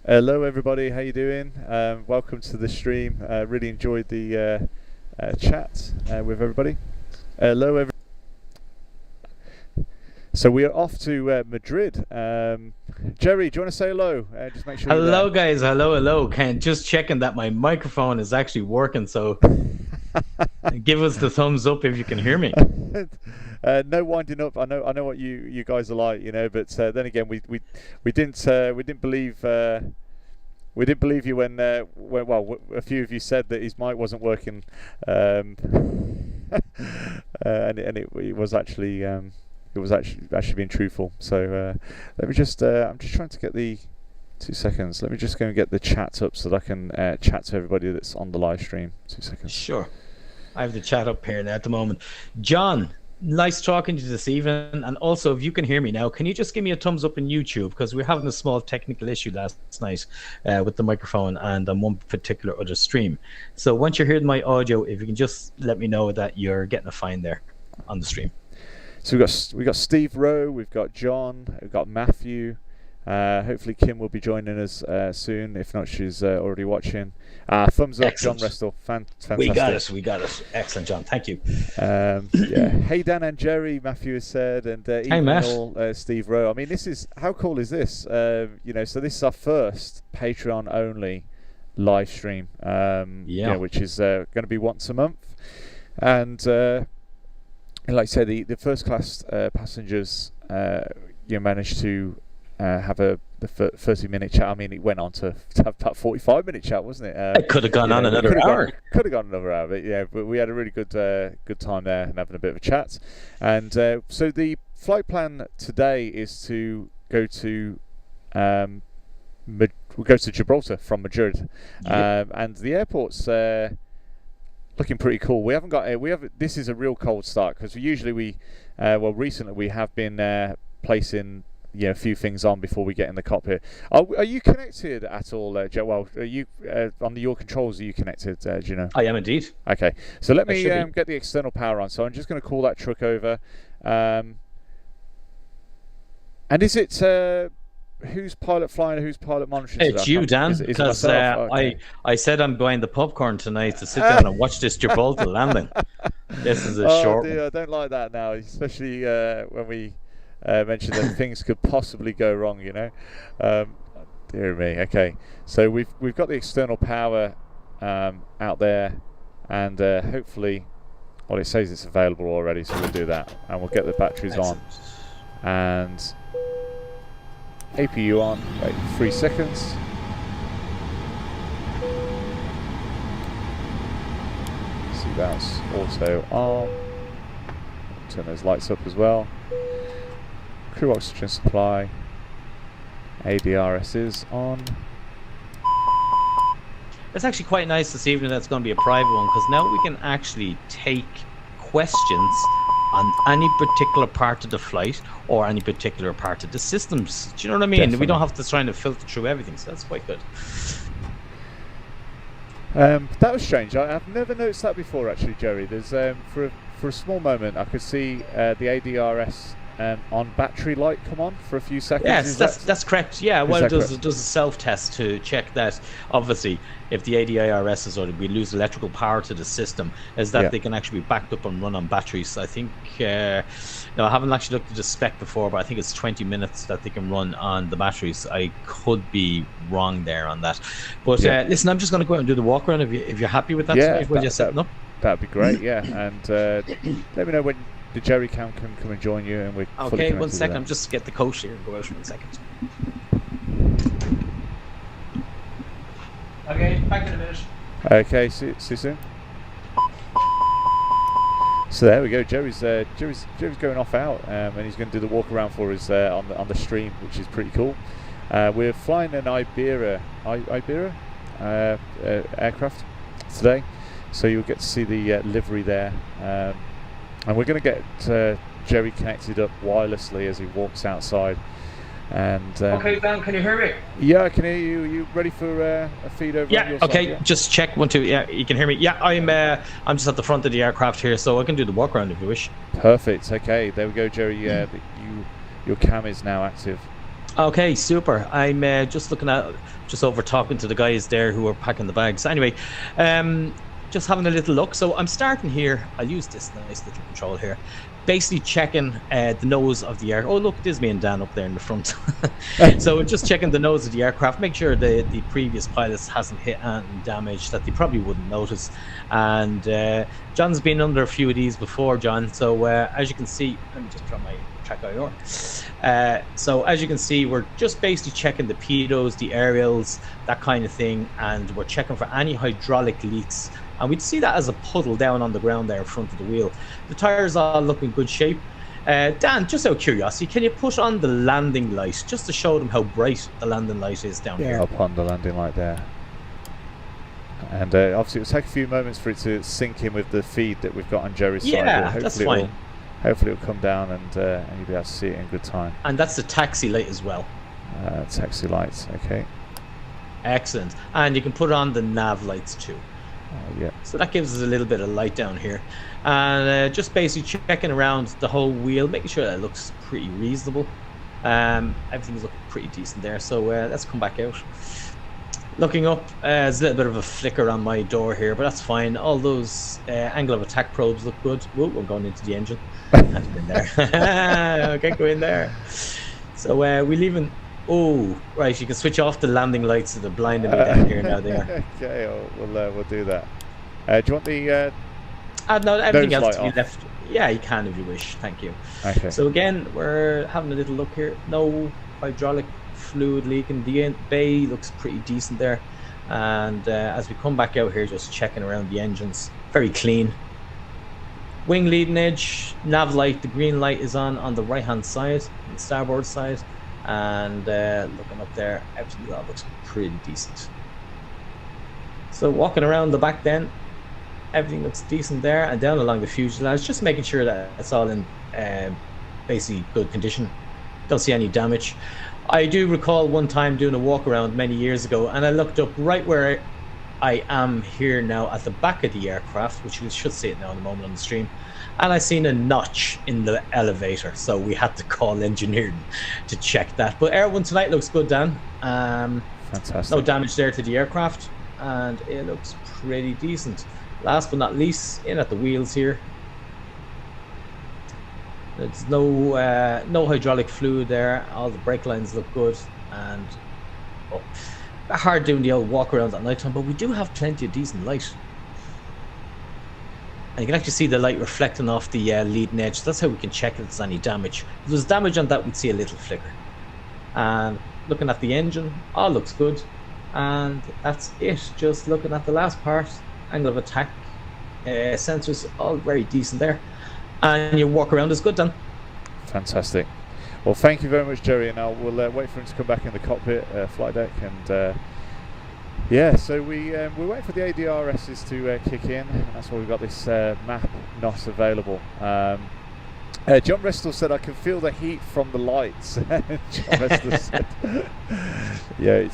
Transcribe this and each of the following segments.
Hello everybody, how you doing? Welcome to the stream. Really enjoyed the chat with everybody. Hello everybody. So we are off to Madrid. Jerry, do you want to say hello? Just make sure. Hello guys, hello. Just checking that my microphone is actually working, so give us the thumbs up if you can hear me. No winding up. I know what you guys are like, but then again we didn't believe you when a few of you said that his mic wasn't working, and it was actually being truthful. So let me just I'm just trying to get the 2 seconds. Let me just go and get the chat up so that I can chat to everybody that's on the live stream. 2 seconds. Sure. I have the chat up here now at the moment. John, nice talking to you this evening. And also, if you can hear me now, can you just give me a thumbs up in YouTube? Because we're having a small technical issue last night with the microphone and on one particular other stream. So once you're hearing my audio, if you can just let me know that you're getting a fine there on the stream. So we got Steve Rowe, we've got John, we've got Matthew. Hopefully Kim will be joining us soon. If not, she's already watching. Thumbs up. Excellent. John Restle, fantastic. We got it. Excellent, John. Thank you. Yeah. Hey Dan and Jerry, Matthew has said, and hey, Matt. Steve Rowe. I mean, how cool is this? So this is our first Patreon only live stream. Which is going to be once a month, and like I say, the first class passengers managed to have the 30-minute chat. I mean, it went on to have about 45-minute chat, wasn't it? It could have gone on another hour. Could have gone another hour, but we had a really good time there and having a bit of a chat. And so the flight plan today is to go to Gibraltar from Madrid, and the airport's looking pretty cool. We haven't got this is a real cold start because recently we have been placing a few things on before we get in the cockpit. Are you connected at all, Joe? Well, are you on your controls? Are you connected? Do you know? I am indeed. Okay, so let me get the external power on. So I'm just going to call that truck over. And is it who's pilot flying? Who's pilot monitoring? It's you, Dan. Because okay. I said I'm buying the popcorn tonight to sit down and watch this Gibraltar landing. This is a short. Dear, I don't like that now, especially when we. Mentioned that things could possibly go wrong, dear me. Okay, so we've got the external power out there, and hopefully, it says it's available already, so we'll do that, and we'll get the batteries on, and APU on. Wait 3 seconds. See, that's auto on. Turn those lights up as well. Crew oxygen supply, ADRS is on. It's actually quite nice this evening that it's going to be a private one, because now we can actually take questions on any particular part of the flight or any particular part of the systems. Do you know what I mean? Definitely. We don't have to try and filter through everything, so that's quite good. That was strange. I've never noticed that before, actually, Jerry. There's for a small moment I could see the ADRS on battery light come on for a few seconds. Yes, that's correct. Yeah, well, it does a self-test to check that. Obviously, if the ADRS is, or we lose electrical power to the system, is that they can actually be backed up and run on batteries. I think, I haven't actually looked at the spec before, but I think it's 20 minutes that they can run on the batteries. I could be wrong there on that. But listen, I'm just going to go out and do the walk around. If you're happy with that, we'll just set up. That'd be great. Yeah, and let me know when the Jerry Cam can come and join you, and we're okay. 1 second, I'm just get the coach here and go out for 1 second. Okay, back in a minute. Okay, see you soon. So there we go. Jerry's going off out, and he's going to do the walk around for us on the stream, which is pretty cool. We're flying an Iberia aircraft today, so you'll get to see the livery there. And we're going to get Jerry connected up wirelessly as he walks outside. And okay, Dan, can you hear me? Yeah, I can hear you. Are you ready for a feed over on your okay, side? Yeah, just check 1 2. Yeah, you can hear me. Yeah, I'm just at the front of the aircraft here, so I can do the walk around if you wish. Perfect. Okay, there we go, Jerry. Your cam is now active. Okay, super. I'm just over talking to the guys there who are packing the bags. Anyway, just having a little look. So I'm starting here. I'll use this nice little control here. Basically checking the nose of the air. Oh, look, there's me and Dan up there in the front. So just checking the nose of the aircraft. Make sure the previous pilots hasn't hit any damage that they probably wouldn't notice. And John's been under a few of these before, John. So as you can see, let me just draw my track IR. So as you can see, we're just basically checking the pitos, the aerials, that kind of thing, and we're checking for any hydraulic leaks. And we'd see that as a puddle down on the ground there in front of the wheel. The tires all look in good shape. Dan, just out of curiosity, can you put on the landing light just to show them how bright the landing light is down here? Yeah, up on the landing light there. And obviously it'll take a few moments for it to sink in with the feed that we've got on Jerry's side. Yeah, that's fine. Hopefully it'll come down and you'll be able to see it in good time. And that's the taxi light as well. Taxi lights, okay. Excellent. And you can put on the nav lights too. Yeah. So that gives us a little bit of light down here. And just basically checking around the whole wheel, making sure that it looks pretty reasonable. Everything's looking pretty decent there. So let's come back out. Looking up, there's a little bit of a flicker on my door here, but that's fine. All those angle of attack probes look good. Whoa, we're going into the engine. Can't go in there. Okay, go in there. So we leaving. Oh, right. You can switch off the landing lights that are blinding me down here now. There. Okay, we'll do that. Do you want the? No, everything else to be left. Yeah, you can if you wish. Thank you. Okay. So again, we're having a little look here. No hydraulic fluid leaking. The bay looks pretty decent there. And as we come back out here, just checking around the engines, very clean. Wing leading edge, nav light. The green light is on the right hand side, on the starboard side. And looking up there, everything looks pretty decent. So walking around the back then, everything looks decent there, and down along the fuselage, just making sure that it's all in basically good condition. Don't see any damage. I do recall one time doing a walk around many years ago, and I looked up right where I am here now at the back of the aircraft, which you should see it now in a moment on the stream. And I seen a notch in the elevator, so we had to call engineering to check that. But Air 1 tonight looks good, Dan. Fantastic. No damage there to the aircraft, and it looks pretty decent. Last but not least, in at the wheels here. There's no hydraulic fluid there. All the brake lines look good, and hard doing the old walk around at night time, but we do have plenty of decent light. And you can actually see the light reflecting off the leading edge. So that's how we can check if there's any damage. If there's damage on that, we'd see a little flicker. And looking at the engine, all looks good. And that's it. Just looking at the last part, angle of attack, sensors, all very decent there. And your walk around is good, Dan. Fantastic. Well, thank you very much, Jerry. And now we'll wait for him to come back in the cockpit, flight deck, and yeah. So we're waiting for the ADRSs to kick in. And that's why we've got this map not available. John Restall said, "I can feel the heat from the lights." John Restall said, "Yeah,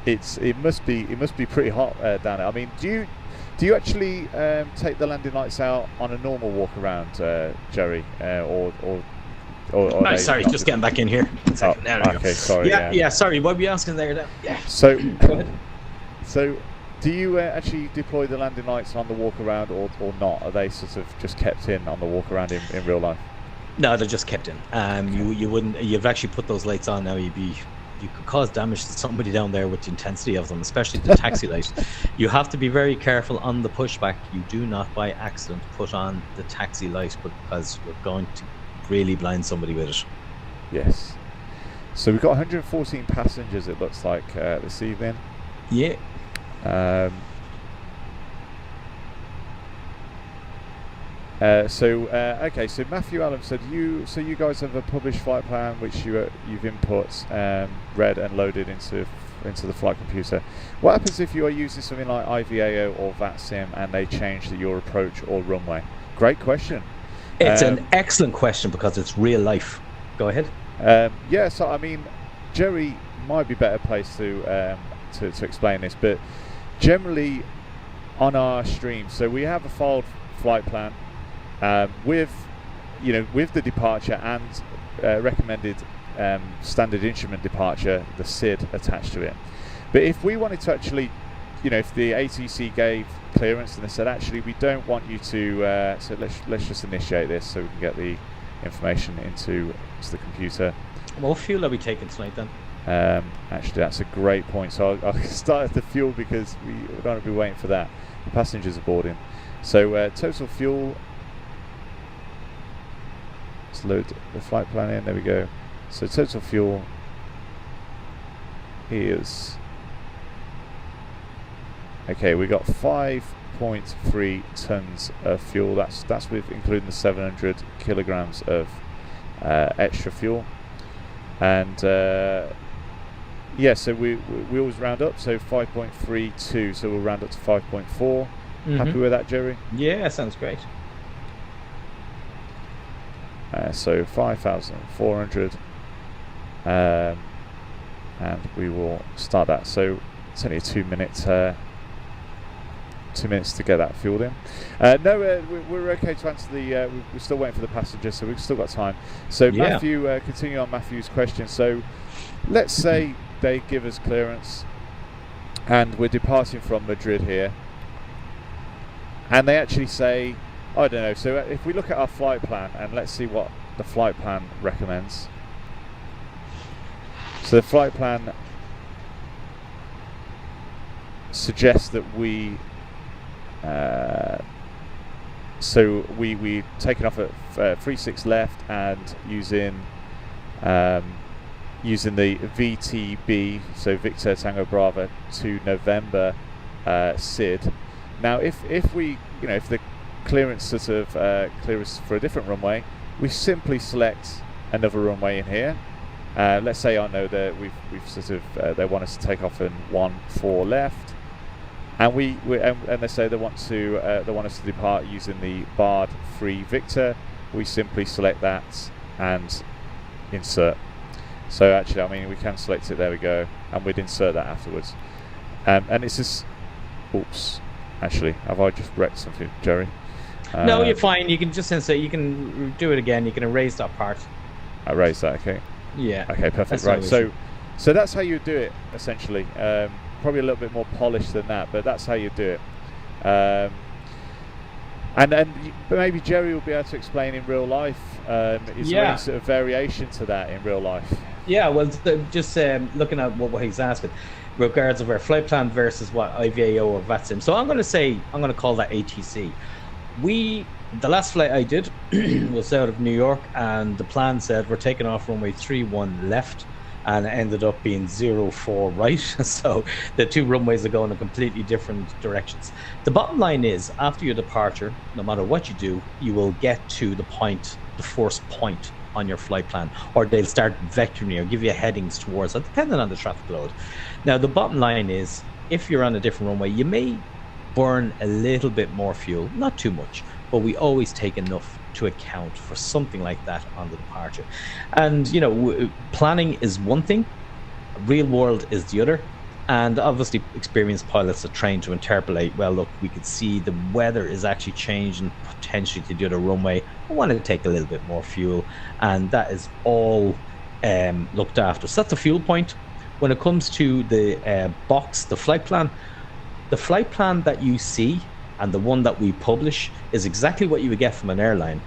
it must be pretty hot down there. I mean, do you actually take the landing lights out on a normal walk around, Jerry, or oh, sorry, just getting back in here. Okay, sorry. Yeah, sorry. What were you asking there? Yeah. So, go ahead. So, do you actually deploy the landing lights on the walk around, or not? Are they sort of just kept in on the walk around in real life? No, they're just kept in. You wouldn't. You've actually put those lights on now. You could cause damage to somebody down there with the intensity of them, especially the taxi light. You have to be very careful on the pushback. You do not by accident put on the taxi light, because you're going to really blind somebody with it. Yes. So we've got 114 passengers, it looks like, this evening. Yeah. Okay, so Matthew Allen said you guys have a published flight plan which you've input, read and loaded into the flight computer. What happens if you are using something like IVAO or VATSIM and they change your approach or runway? Great question. It's an excellent question because it's real life. Go ahead. Yeah, so I mean, Jerry might be better placed to explain this, but generally on our stream, so we have a filed flight plan with the departure and recommended standard instrument departure, the SID, attached to it. But if we wanted to actually, if the ATC gave clearance and they said, actually, we don't want you to, so let's just initiate this so we can get the information into the computer. What fuel are we taking tonight then? Actually, that's a great point. So I'll start at the fuel because we don't want to be waiting for that. The passengers are boarding. So total fuel. Let's load the flight plan in. There we go. So total fuel is, okay, we got 5.3 tons of fuel. That's with including the 700 kilograms of extra fuel. And yeah, so we always round up, so 5.32, so we'll round up to 5.4. Mm-hmm. Happy with that, Jerry? Yeah, sounds great. So 5,400, and we will start that. So it's only a 2 minutes to get that fueled in. No, we're okay to answer the. We're still waiting for the passengers, so we've still got time. So yeah. Matthew, continue on Matthew's question. So let's say they give us clearance, and we're departing from Madrid here, and they actually say, I don't know. So if we look at our flight plan, and let's see what the flight plan recommends. So the flight plan suggests that we. So we taking off at 36 left and using the VTB, so Victor Tango Bravo to November SID. Now, if we if the clearance sort of clear us for a different runway, we simply select another runway in here. Let's say I know that we've sort of they want us to take off in 14 left. And and they say they want us to depart using the barred 3 Victor. We simply select that and insert. So actually, I mean, we can select it. There we go, and we'd insert that afterwards. And it's just, oops, actually, have I just wrecked something, Jerry? No, you're fine. You can just insert. You can do it again. You can erase that part. Erase that. Okay. Yeah. Okay. Perfect. Right. So that's how you do it essentially. Probably a little bit more polished than that, but that's how you do it. And maybe Jerry will be able to explain in real life. Is there any sort of variation to that in real life? Yeah, well, just looking at what he's asking, regards of our flight plan versus what IVAO or VATSIM. So I'm going to call that ATC. The last flight I did was out of New York, and the plan said we're taking off runway 31 left. And it ended up being 04 right. So the two runways are going in completely different directions. The bottom line is, after your departure, no matter what you do, you will get to the first point on your flight plan, or they'll start vectoring or give you headings towards it, depending on the traffic load. Now, the bottom line is, if you're on a different runway, you may burn a little bit more fuel, not too much, but we always take enough to account for something like that on the departure. And planning is one thing, real world is the other, and obviously experienced pilots are trained to interpolate, well, look, we could see the weather is actually changing potentially to the other runway, I want to take a little bit more fuel, and that is all looked after. So that's the fuel point. When it comes to the box, the flight plan that you see and the one that we publish is exactly what you would get from an airline.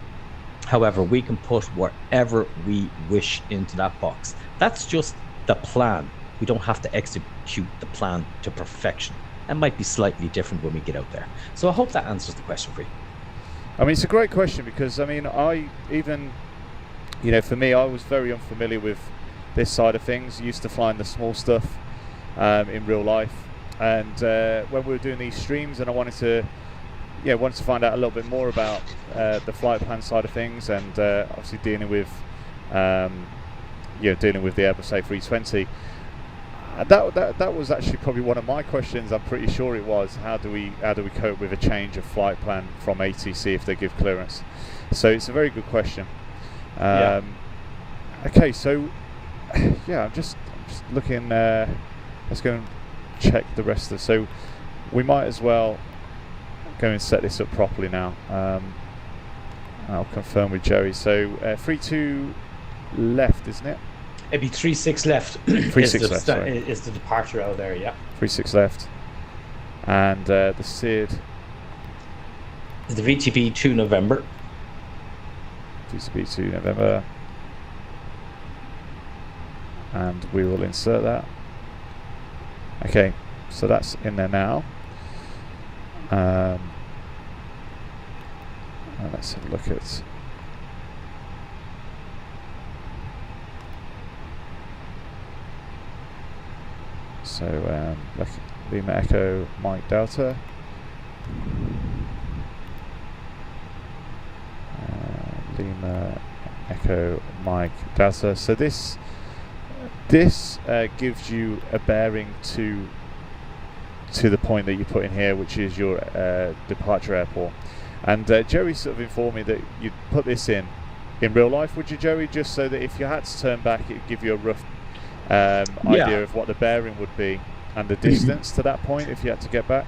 However, we can put whatever we wish into that box. That's just the plan. We don't have to execute the plan to perfection. It might be slightly different when we get out there. So I hope that answers the question for you. I mean, it's a great question because, I mean, for me, I was very unfamiliar with this side of things. Used to flying the small stuff in real life. And when we were doing these streams, and I wanted to find out a little bit more about the flight plan side of things, and obviously dealing with the Airbus A320. That was actually probably one of my questions. I'm pretty sure it was, how do we cope with a change of flight plan from ATC if they give clearance? So it's a very good question. Okay, so I'm just looking. Let's go and check the rest of. So we might as well go and set this up properly now. I'll confirm with Joey. So 32 left, isn't it? It'd be 36 left. 36 left, sorry. Is the departure out there, yeah. 36 left. And the SID. The VTV 2 November. VTV 2 November. And we will insert that. Okay, so that's in there now. Let's have a look at. So, Lima Echo Mike Delta. Lima Echo Mike Delta. So this gives you a bearing to the point that you put in here, which is your departure airport. And Jerry sort of informed me that you'd put this in real life, would you, Jerry? Just so that if you had to turn back, it would give you a rough idea of what the bearing would be and the distance to that point if you had to get back.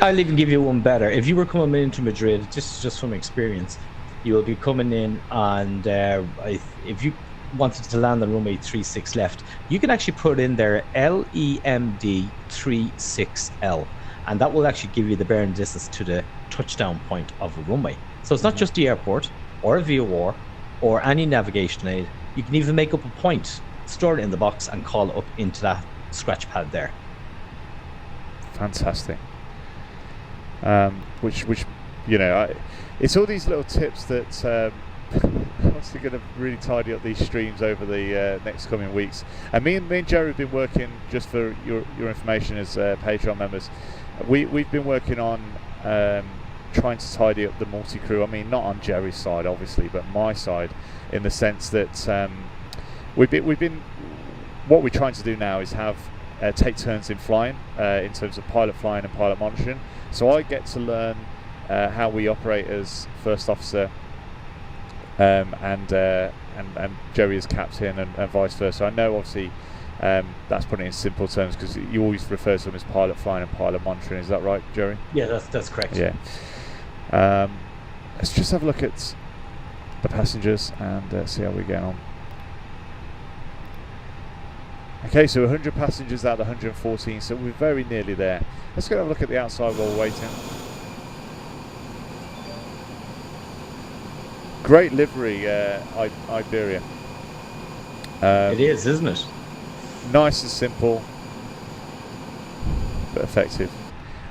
I'll even give you one better. If you were coming into Madrid, just from experience, you will be coming in, and if you wanted to land on runway 36 left, you can actually put in there LEMD 36L, and that will actually give you the bearing distance to the touchdown point of a runway. So it's not just the airport or a VOR or any navigation aid. You can even make up a point, store it in the box, and call it up into that scratch pad there. Fantastic. Which you know, it's all these little tips that I'm obviously going to really tidy up these streams over the next coming weeks. And me and Jerry have been working, just for your information as Patreon members, we've been working on trying to tidy up the multi-crew. I mean, not on Jerry's side obviously, but my side, in the sense that we've been what we're trying to do now is have take turns in flying, in terms of pilot flying and pilot monitoring. So I get to learn how we operate as first officer, and Jerry as captain, and vice versa. I know obviously that's putting it in simple terms, because you always refer to them as pilot flying and pilot monitoring. Is that right, Jerry? Yeah, that's correct. Yeah. Let's just have a look at the passengers and see how we get on. Okay, so 100 passengers out of 114, so we're very nearly there. Let's go have a look at the outside while we're waiting. Great livery, Iberia. It is, isn't it? Nice and simple, but effective.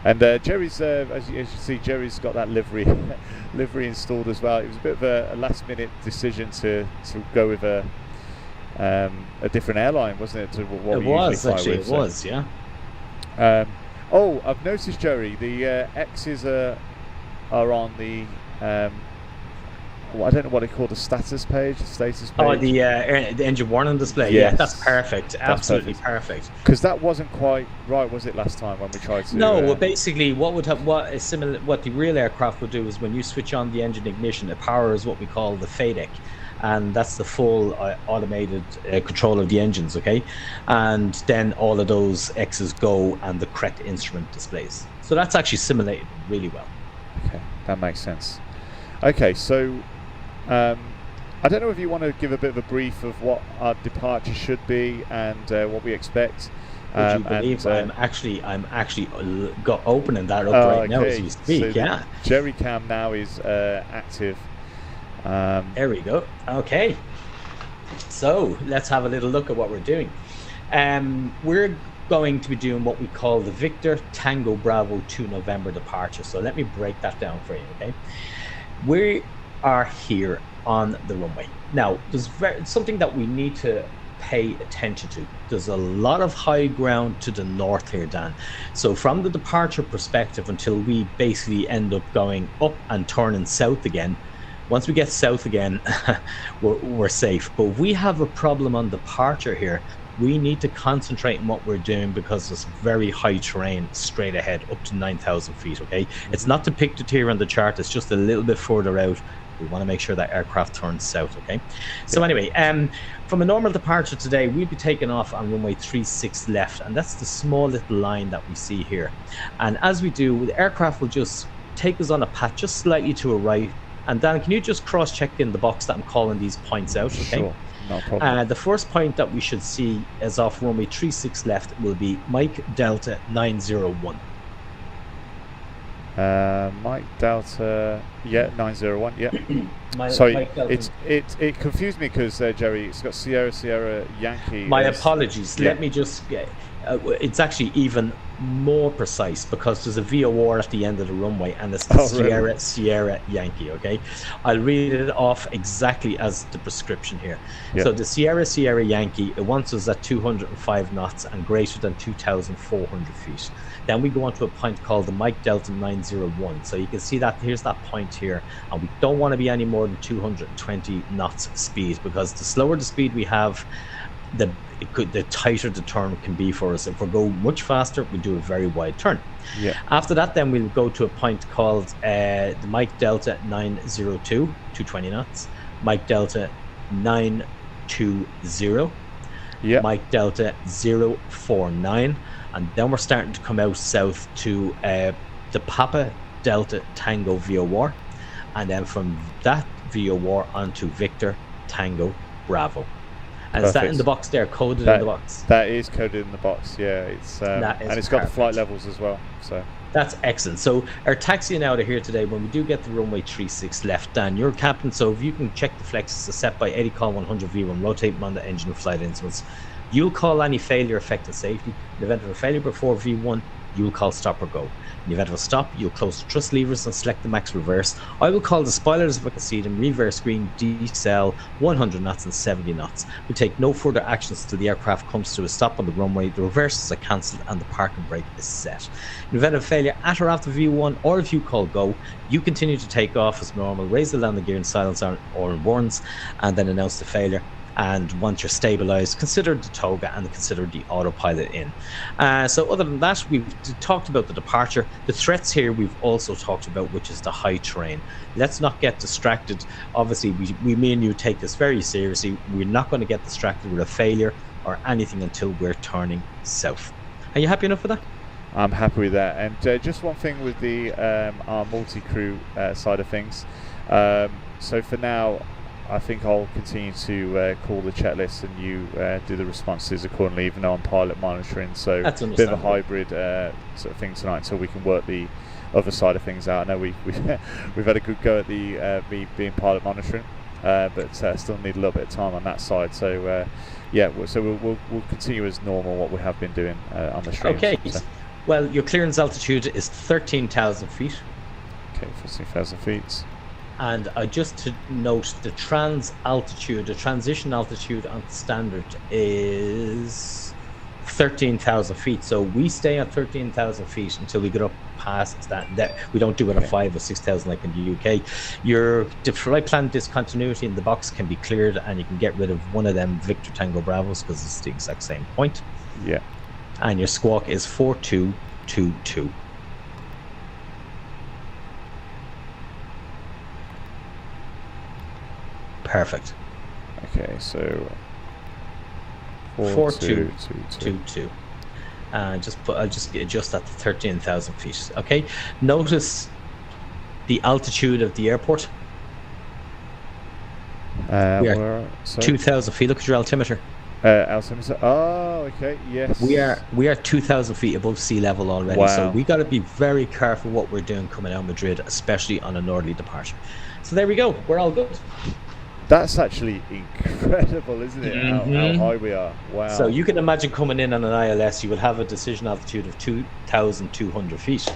And Jerry's, as you see, Jerry's got that livery installed as well. It was a bit of a last-minute decision to go with a different airline, wasn't it? To what we usually fly with. It was, yeah. Oh, I've noticed, Jerry, the X's are on the I don't know what they call the status page, the status page. Oh, the engine warning display. Yes. Yeah, that's perfect. That's absolutely perfect. Because that wasn't quite right, was it, last time when we tried to? No, well, basically, what the real aircraft would do is when you switch on the engine ignition, it powers what we call the FADEC, and that's the full automated control of the engines. Okay, and then all of those X's go, and the correct instrument displays. So that's actually simulated really well. Okay, that makes sense. Okay, so. I don't know if you want to give a bit of a brief of what our departure should be and what we expect. Would you believe I'm actually opening that up right now as we speak? So yeah. Jerry Cam now is active. There we go. Okay. So let's have a little look at what we're doing. We're going to be doing what we call the Victor Tango Bravo 2 November departure. So let me break that down for you. Okay. We are here on the runway. Now, there's something that we need to pay attention to. There's a lot of high ground to the north here, Dan. So from the departure perspective, until we basically end up going up and turning south again, once we get south again, we're safe. But we have a problem on departure here. We need to concentrate on what we're doing, because there's very high terrain straight ahead, up to 9,000 feet, okay? It's not depicted here on the chart, it's just a little bit further out. We want to make sure that aircraft turns south, okay? So anyway, from a normal departure today, we'll be taking off on runway 36 left, and that's the small little line that we see here. And as we do, the aircraft will just take us on a path just slightly to a right, And Dan, can you just cross-check in the box that I'm calling these points out? Okay. Sure, no problem. The first point that we should see is off runway 36 left will be Mike Delta 901. Mike Delta, 901, yeah. Sorry, it confused me because Jerry, it's got Sierra Yankee. My apologies. Let me just. It's actually even more precise because there's a VOR at the end of the runway, and it's the Sierra Yankee. Okay, I'll read it off exactly as the prescription here. Yep. So the Sierra Yankee, it wants us at 205 knots and greater than 2,400 feet. Then we go on to a point called the Mike Delta 901. So you can see that here's that point here, and we don't want to be any more than 220 knots speed, because the slower the speed we have, the tighter the turn can be for us. If we go much faster, we do a very wide turn. Yeah. After that, then we'll go to a point called the Mike Delta 902, 220 knots. Mike Delta 920. Yeah. Mike Delta 049. And then we're starting to come out south to the Papa Delta Tango VOR. And then from that VOR onto Victor Tango Bravo. And Perfect. Is that in the box there, coded in the box? That is coded in the box, yeah. It's and it's got the flight levels as well. So that's excellent. So our taxiing out of here today, when we do get the runway 36 left, Dan, you're captain, so if you can check the flexes set by Eddie call 100 V1, rotate them on the engine and flight instruments. You'll call any failure affecting safety. In the event of a failure before V1, you'll call stop or go. In the event of a stop, you'll close the thrust levers and select the max reverse. I will call the spoilers if I can see them, reverse green, decel, 100 knots and 70 knots. We take no further actions till the aircraft comes to a stop on the runway, the reverses are cancelled and the parking brake is set. In the event of failure at or after V1, or if you call go, you continue to take off as normal, raise the landing gear and silence all warns, and then announce the failure. And once you're stabilized, consider the toga and consider the autopilot in. So other than that, we've talked about the departure. The threats here we've also talked about, which is the high terrain. Let's not get distracted. Obviously, me and you take this very seriously. We're not going to get distracted with a failure or anything until we're turning south. Are you happy enough with that? I'm happy with that. And just one thing with the our multi-crew side of things. So for now, I think I'll continue to call the checklist and you do the responses accordingly, even though I'm pilot monitoring. So a bit of a hybrid sort of thing tonight until we can work the other side of things out. I know we've had a good go at the me being pilot monitoring, but still need a little bit of time on that side. So so we'll continue as normal what we have been doing on the stream. Okay. So. Well, your clearance altitude is 13,000 feet. Okay, 13,000 feet. And just to note, the transition altitude on standard is 13,000 feet. So we stay at 13,000 feet until we get up past that. We don't do it at 5,000 or 6,000 like in the UK. Your flight plan discontinuity in the box can be cleared, and you can get rid of one of them Victor Tango Bravos because it's the exact same point. Yeah. And your squawk is 4222. Perfect. Okay, so 4222. I'll just adjust that to 13,000 feet. Okay. Notice the altitude of the airport. We are 2,000 feet. Look at your altimeter. Altimeter. Oh, okay. Yes. We are 2,000 feet above sea level already. Wow. So we got to be very careful what we're doing coming out of Madrid, especially on a northerly departure. So there we go. We're all good. That's actually incredible, isn't it? Mm-hmm. How high we are. Wow. So you can imagine coming in on an ILS, you will have a decision altitude of 2,200 feet.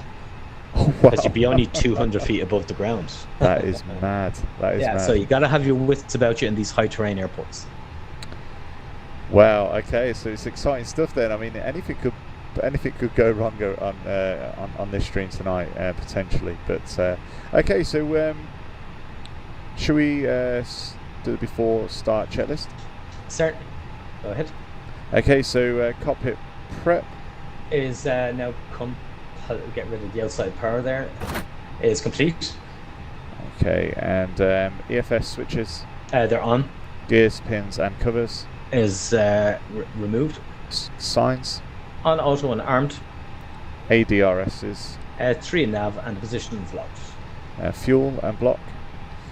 Oh, wow. Because you'd be only 200 feet above the ground. That is mad. That is mad. So you got to have your wits about you in these high terrain airports. Wow. Okay. So it's exciting stuff then. I mean, anything could go wrong on this stream tonight potentially. But okay. So. Should we do it before start checklist? Certainly. Go ahead. Okay, so cockpit prep is now get rid of the outside power there. It is complete. Okay, and EFS switches? They're on. Gears, pins, and covers? Is removed. Signs? On auto and armed. ADRS is? 3 nav and the position is locked. Fuel and block?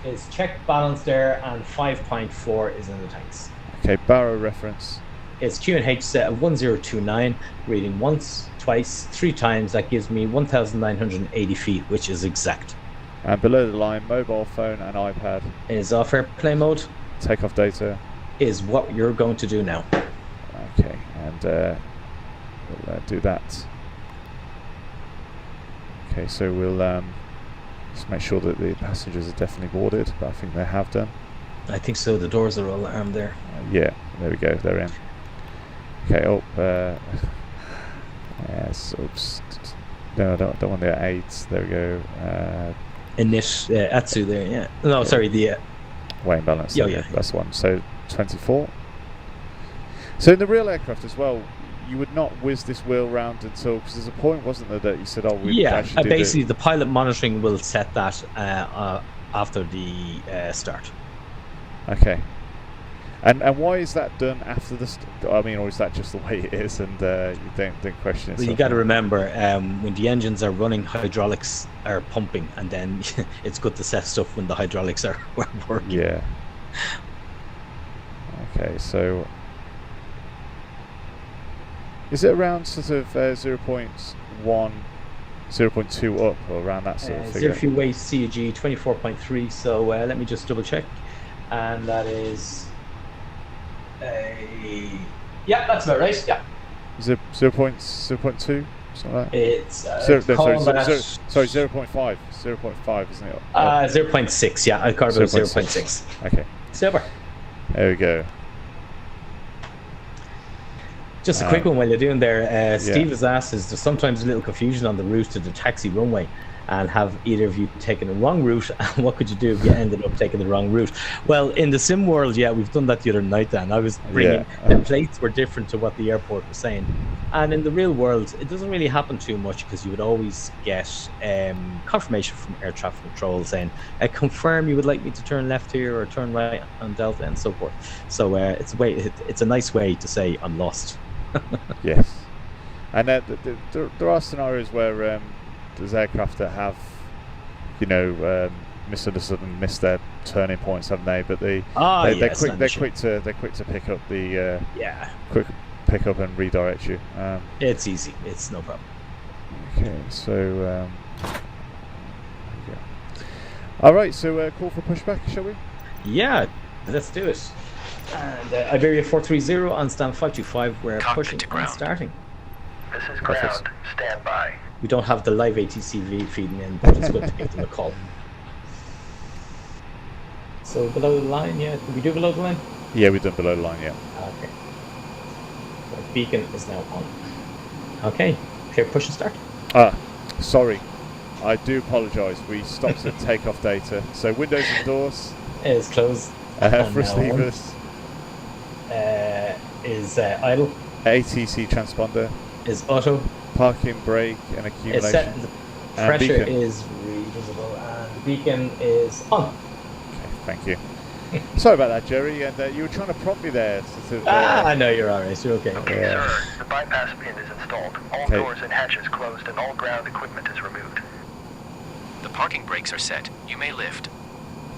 is check balance there, and 5.4 is in the tanks. Okay, barrow reference. It's QNH set of 1029, reading once, twice, 3 times. That gives me 1,980 feet, which is exact. And below the line, mobile phone and iPad. Is off airplane mode. Takeoff data. Is what you're going to do now. Okay, and we'll do that. Okay, so we'll just make sure that the passengers are definitely boarded, but I think they have done. I think so. The doors are all armed there. Yeah, there we go. They're in. Okay. Yes. Oops. No, I don't want the 8s. There we go. Atsu there. Yeah. No, sorry. The weight imbalance. Yeah. That's one. So 24. So in the real aircraft as well, you would not whiz this wheel round until, because there's a point, wasn't there, that you said, we actually did basically the pilot monitoring will set that after the start. Okay. And why is that done after the or is that just the way it is, and you don't question it? Well, you got to remember, when the engines are running, hydraulics are pumping, and then it's good to set stuff when the hydraulics are working. Yeah. Okay, so is it around sort of 0.1, 0.2 up, or around that sort of figure? Zero fuel weight CAG 24.3. So let me just double check, and that is that's about right. Yeah. Is it 0.2? Something like that? It's sorry, 0.5. 0.5, isn't it? 0.6. Yeah, I called it 0.6. Okay. Super. There we go. Just a quick one while you're doing there. Steve has asked, is there sometimes a little confusion on the route to the taxi runway, and have either of you taken the wrong route, and what could you do if you ended up taking the wrong route? Well, in the sim world, we've done that the other night, Dan. I was bringing the plates were different to what the airport was saying, and in the real world it doesn't really happen too much, because you would always get confirmation from air traffic control saying, confirm you would like me to turn left here or turn right on Delta, and so forth. So it's a nice way to say I'm lost. Yes, and there are scenarios where there's aircraft that have, misunderstood and missed their turning points, haven't they? But they're quick to pick up the quick pick up and redirect you. It's easy. It's no problem. Okay, so all right. So call for pushback, shall we? Yeah, let's do it. And Iberia 430 on stand 525. We're pushing and starting. This is ground. Stand by. We don't have the live ATC feeding in, but it's good to give them a call. So below the line, did we do below the line? Yeah, we've done below the line, Okay. So beacon is now on. Okay, clear push and start. Sorry. I do apologise. We stopped at takeoff data. So windows and doors is closed. Thrust levers is idle. ATC transponder is auto. Parking brake and accumulation. It's set. The pressure is reasonable, and the beacon is on. Okay, thank you. Sorry about that, Jerry. And you were trying to prompt me there. I know you're alright. You're okay. Okay, sir. The bypass pin is installed. All doors and hatches closed, and all ground equipment is removed. The parking brakes are set. You may lift.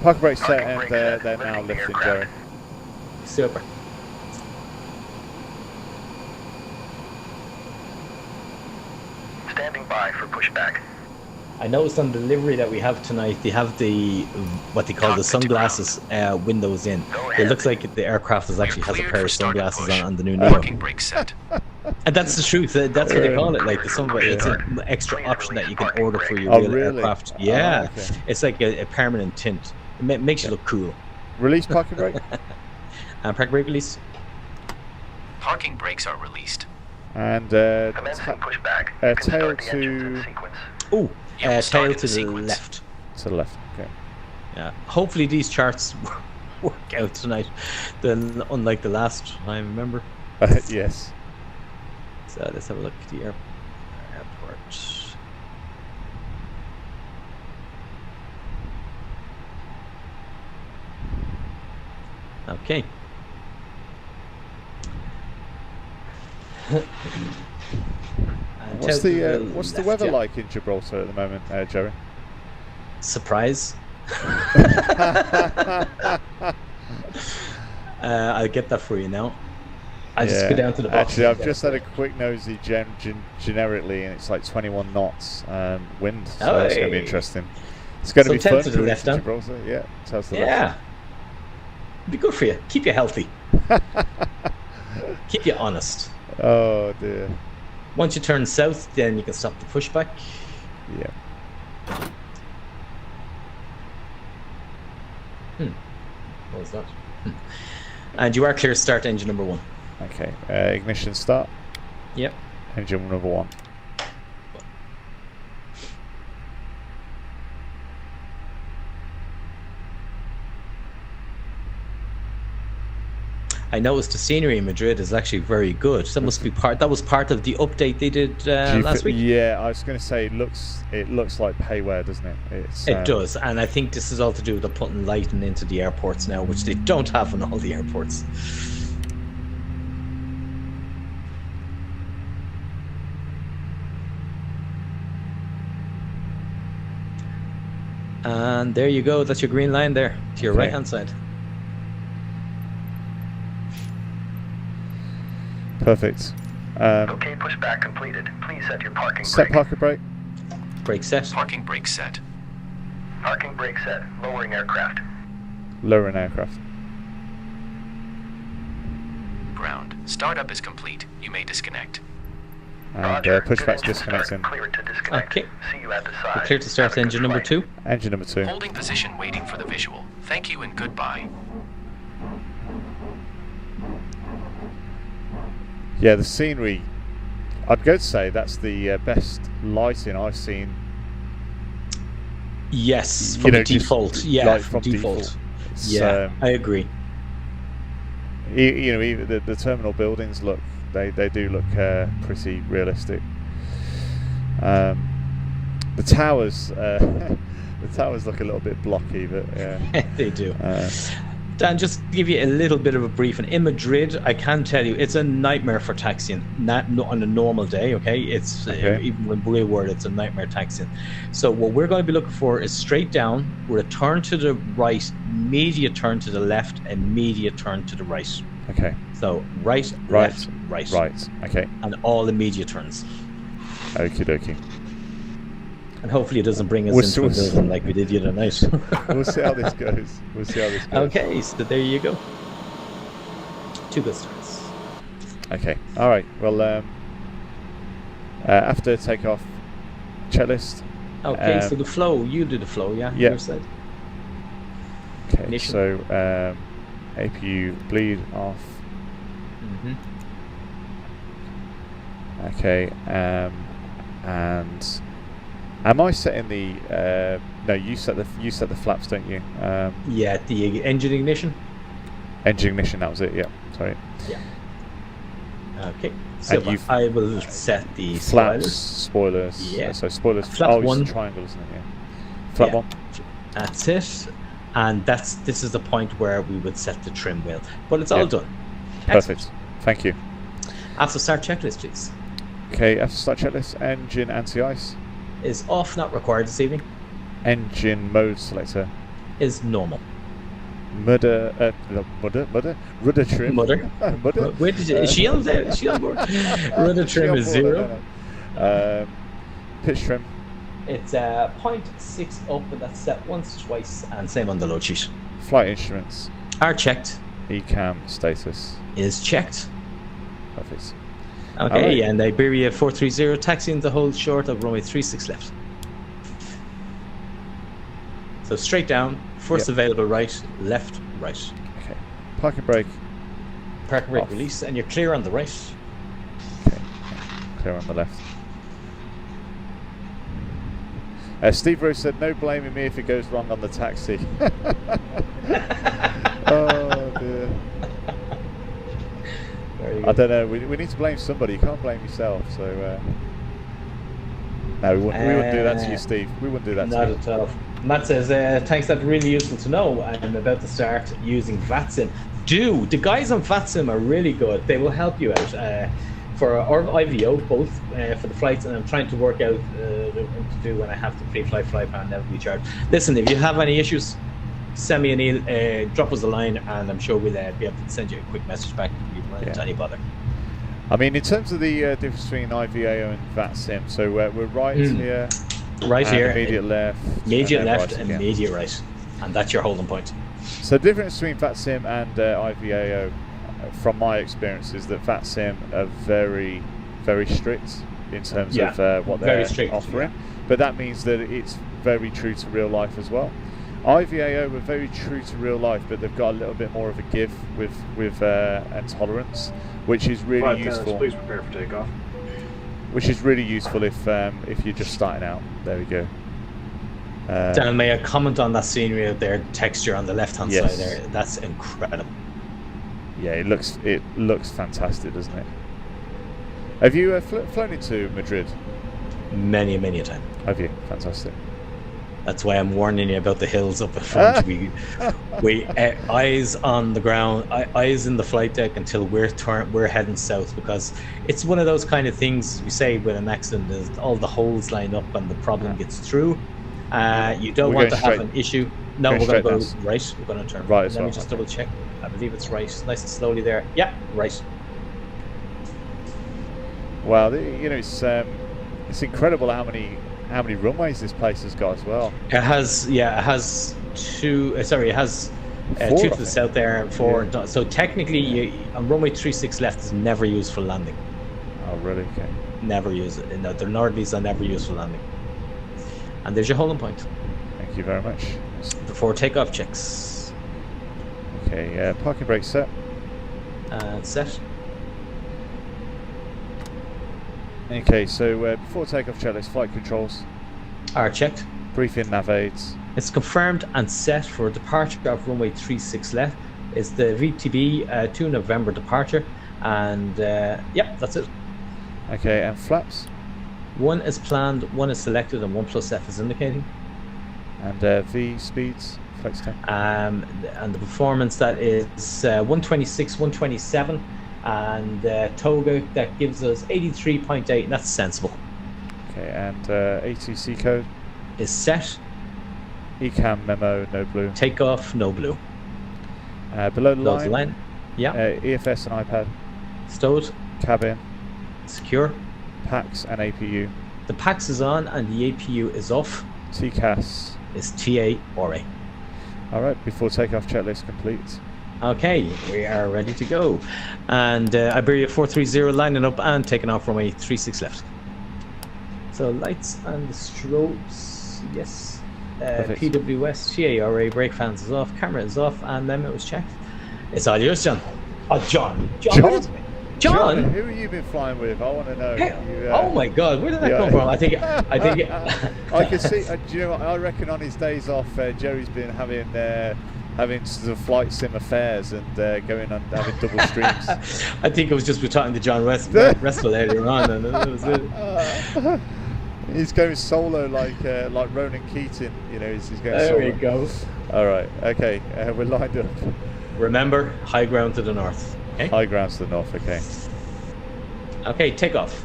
Parking brakes set, and they're now lifting, Jerry. Super. Standing by for pushback. I noticed on the delivery that we have tonight, they have what they call the sunglasses windows in. It looks like the aircraft actually has a pair of sunglasses on the new Neo. Parking brake set. And that's the truth. That's what they call it. Like it's an extra option that you can order for your real aircraft. Yeah, okay. It's like a permanent tint. It makes you look cool. Release parking brake. And parking brake release. Parking brakes are released. And pushback. Tail to. Oh, tail to the left. To the left. Okay. Yeah. Hopefully these charts work out tonight. Unlike the last time, remember? Yes. So let's have a look at the airport. Okay. What's the weather like in Gibraltar at the moment, Jerry? Surprise. I'll get that for you now. I'll just go down to the box. Actually, I've just had a quick nosy generically, and it's like 21 knots wind, so that's going to be interesting. It's going to be fun to the left, Gibraltar. Yeah, to the left. Be good for you. Keep you healthy. Keep you honest. Oh dear. Once you turn south, then you can stop the pushback. Yeah. What was that? And you are clear to start engine number 1. Okay. Ignition start. Yep. Engine number 1. I noticed the scenery in Madrid is actually very good. That must be that was part of the update they did last week. Yeah, I was going to say it looks like payware, doesn't it? It does, and I think this is all to do with the putting lighting into the airports now, which they don't have in all the airports. And there you go. That's your green line there to your right-hand side. Perfect. Okay, pushback completed. Please set your parking brake. Set parking brake. Brake set. Parking brake set. Parking brake set. Lowering aircraft. Lowering aircraft. Ground. Startup is complete. You may disconnect. And pushback's disconnecting. Cleared to disconnect. Okay. See you at the side. We're clear to start engine number 2. Engine number 2. Holding position, waiting for the visual. Thank you and goodbye. Yeah, the scenery, I'd go to say that's the best lighting I've seen. Yes, from default. Yeah, like from default. Yeah, I agree. Even the terminal buildings look, they do look pretty realistic. The towers, look a little bit blocky, but yeah. They do. Dan, just to give you a little bit of a briefing. In Madrid, I can tell you, it's a nightmare for taxiing. Not on a normal day, okay? It's even when real world, it's a nightmare taxiing. So what we're going to be looking for is straight down, with a turn to the right, immediate turn to the left, immediate turn to the right. Okay. So right, left, right. Right. Okay. And all immediate turns. Okie dokie. And hopefully it doesn't bring us into a building like we did the other night. We'll see how this goes. Okay, so there you go. 2 good starts. Okay. All right. Well, after takeoff, checklist. Okay. So the flow, you do the flow, yeah? Yeah. Your side. Okay. Ignition. So APU bleed off. Mm-hmm. Okay. And. Am I setting the? No, you set the flaps, don't you? Yeah, the engine ignition. Engine ignition. That was it. Yeah. Sorry. Yeah. Okay. So I will set the flaps, spoilers. Yeah. So spoilers. Flap 1. It's a triangle, isn't it? Yeah. Flap 1. That's it. And this is the point where we would set the trim wheel. But it's all done. Perfect. Excellent. Thank you. After start checklist, please. Okay. After start checklist, engine anti-ice. Is off, not required this evening. Engine mode selector is normal. Rudder trim. Mudder. Where did you? Is she on there? Is she on board? Rudder trim is 0. Pitch trim. It's 0.6 up, and that's set once, twice, and same on the load sheet. Flight instruments are checked. ECAM status is checked. Perfect. Okay, and Iberia 430 taxiing the hold short of runway 36 left. So straight down, first available right, left, right. Okay. Parking brake. Parking brake release, and you're clear on the right. Okay. Clear on the left. Steve Rose said, "No blaming me if it goes wrong on the taxi." Oh dear. I don't know. We need to blame somebody. You can't blame yourself. So no, we wouldn't do that to you, Steve. We wouldn't do that to you. Not at all. Matt says, "Thanks. That's really useful to know. I'm about to start using VATSIM. The guys on VATSIM are really good. They will help you out. or IVO, both for the flights, and I'm trying to work out what to do when I have to pre-flight flight and never be charged. Listen, if you have any issues, send me an email, drop us a line, and I'm sure we'll be able to send you a quick message back if you run into any bother. I mean, in terms of the difference between IVAO and VATSIM, so we're right here. Right here. Immediate left. Immediate left and immediate right. And that's your holding point. So the difference between VATSIM and IVAO, from my experience, is that VATSIM are very, very strict in terms of what they're offering. But that means that it's very true to real life as well. IVAO were very true to real life, but they've got a little bit more of a give with and tolerance, which is really useful. Please prepare for takeoff. Which is really useful if you're just starting out. There we go. Dan, may I comment on that scenery out there? Texture on the left-hand side there. That's incredible. Yeah, it looks fantastic, doesn't it? Have you flown into Madrid? Many a time. Have you? Fantastic. That's why I'm warning you about the hills up in front. We eyes on the ground, eyes in the flight deck until we're heading south, because it's one of those kind of things we say with an accident is all the holes line up and the problem gets through. You don't want to have an issue. No, we're going to go right. We're going to turn right. Let me just double check. I believe it's right. Nice and slowly there. Yeah, right. Wow, it's incredible how many runways this place has got as well. It has two. It has two to the south there and four. Yeah. So technically, on runway 36 left is never used for landing. Oh, really? Okay. Never use it. No, the northerlies are never used for landing. And there's your holding point. Thank you very much. Before takeoff checks. Okay, parking brake set. Set. Okay, so before takeoff checklist, flight controls are checked. Briefing nav aids. It's confirmed and set for departure of runway 36 left. It's the VTB 2 November departure, and that's it. Okay, and flaps. One is planned, one is selected, and 1+F is indicating. And V speeds, flex 10. And the performance, that is 126, 127. And Toga, that gives us 83.8, and that's sensible. Okay, and ATC code is set. ECAM memo, no blue. Takeoff, no blue. Below the line. Yeah. EFS and iPad. Stowed. Cabin. Secure. PAX and APU. The PAX is on and the APU is off. TCAS is TA or A. All right, before takeoff checklist complete. Okay, we are ready to go. And Iberia 430 lining up and taking off runway 36 left. So lights and the strobes, yes. PWS, GARA, brake fans is off, camera is off, and memo is checked. It's all yours, John. Oh, John. John, who have you been flying with? I want to know. Hey, oh my God, where did that come from? I think. I can see. Do you know what? I reckon on his days off, Jerry's been having sort of flight sim affairs and going on having double streams. I think it was just we're talking to John Westwell earlier on, and that was it. He's going solo like Ronan Keating, he's going there solo. There we go. All right, okay, we're lined up. Remember, high ground to the north. Okay? High ground to the north, okay. Okay, takeoff.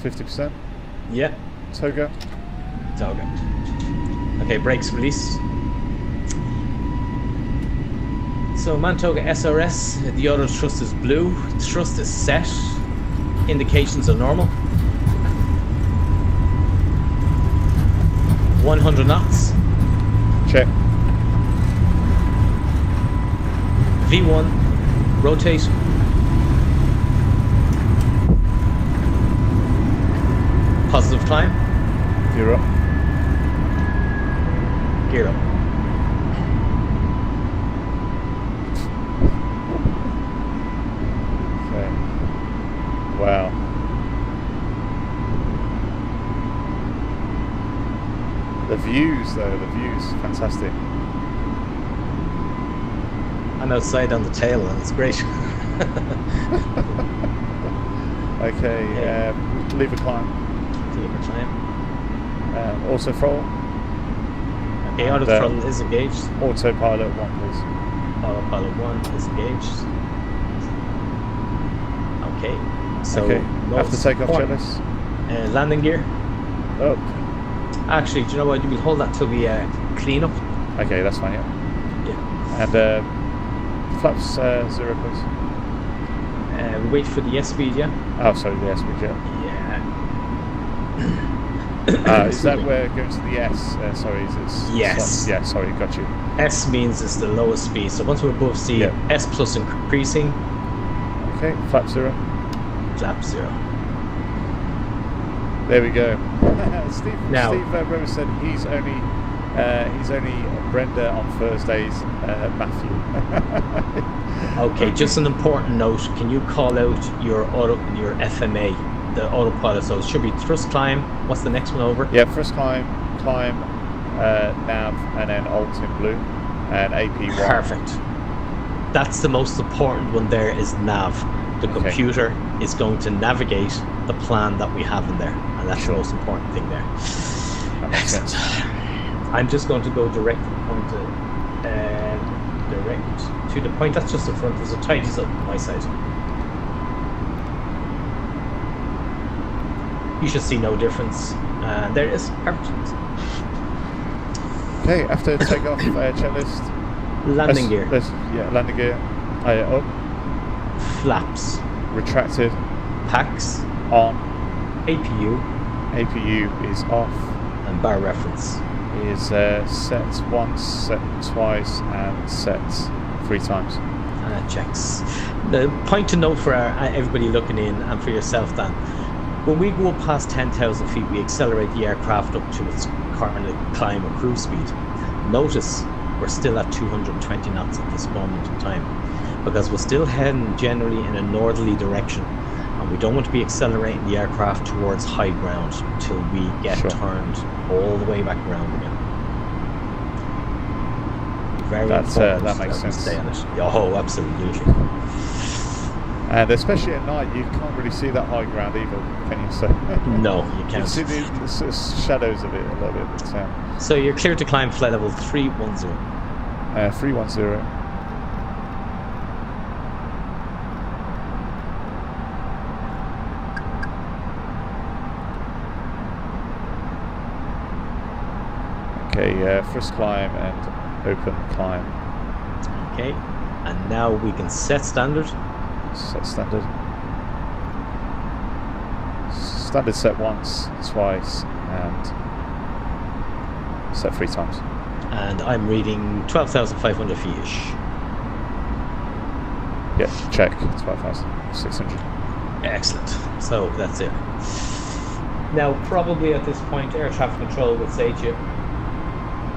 %50? Yeah. Toga. Okay, brakes release. So Mantoga SRS, the auto thrust is blue, thrust is set, indications are normal. 100 knots. Check. V1, rotate. Positive climb. Gear up. Gear up. Okay. Wow. The views, fantastic. I'm outside on the tail, and it's great. Okay, lever climb. Auto Auto throttle. Okay, auto throttle is engaged. Autopilot 1, please. Autopilot 1 is engaged. Okay. So after takeoff, checklist. Landing gear. Up. Actually, do you know what? We'll hold that till we clean up. Okay, that's fine. Yeah. And flaps 0, please. Wait for the S-speed, yeah? Oh, sorry, the S-speed, yeah. Is that where it goes to the S? Sorry, is it? Yes. Yeah, sorry, got you. S means it's the lowest speed. So once we're above C, S plus increasing. Okay, flap 0. Flap 0. There we go. Steve Rowe said he's only Brenda on Thursdays, Matthew. Okay, just an important note. Can you call out your FMA, the autopilot? So it should be thrust climb. What's the next one over? Yeah, thrust climb, nav, and then alt in blue, and AP1. Perfect. That's the most important one. There is nav. The computer is going to navigate the plan that we have in there, and that's the most important thing there. Excellent. I'm just going to go direct to the point that's just in front. There's a tidies up on my side. You should see no difference. There it is. Perfect. Okay, after takeoff checklist. Landing gear. Landing gear. Up. Flaps. Retracted. Packs. On. APU. APU is off. And bar reference. Is set once, set twice, and set 3 times. Checks. The point to note for everybody looking in, and for yourself, Dan, when we go past 10,000 feet, we accelerate the aircraft up to its current climb or cruise speed. Notice we're still at 220 knots at this moment in time, because we're still heading generally in a northerly direction, and we don't want to be accelerating the aircraft towards high ground until we get turned all the way back around again. Very important that makes sense. Stay on it. Oh, absolutely. And especially at night, you can't really see that high ground either, can you? So no, you can't. You see the sort of shadows of it a little bit. But, so you're clear to climb flight level 310. 310. Okay, first climb and open climb. Okay, and now we can set standard. Set standard. Standard set once, twice, and set 3 times. And I'm reading 12,500 feet-ish. Yeah, check, 12,600. Excellent. So that's it. Now, probably at this point, air traffic control would say to you,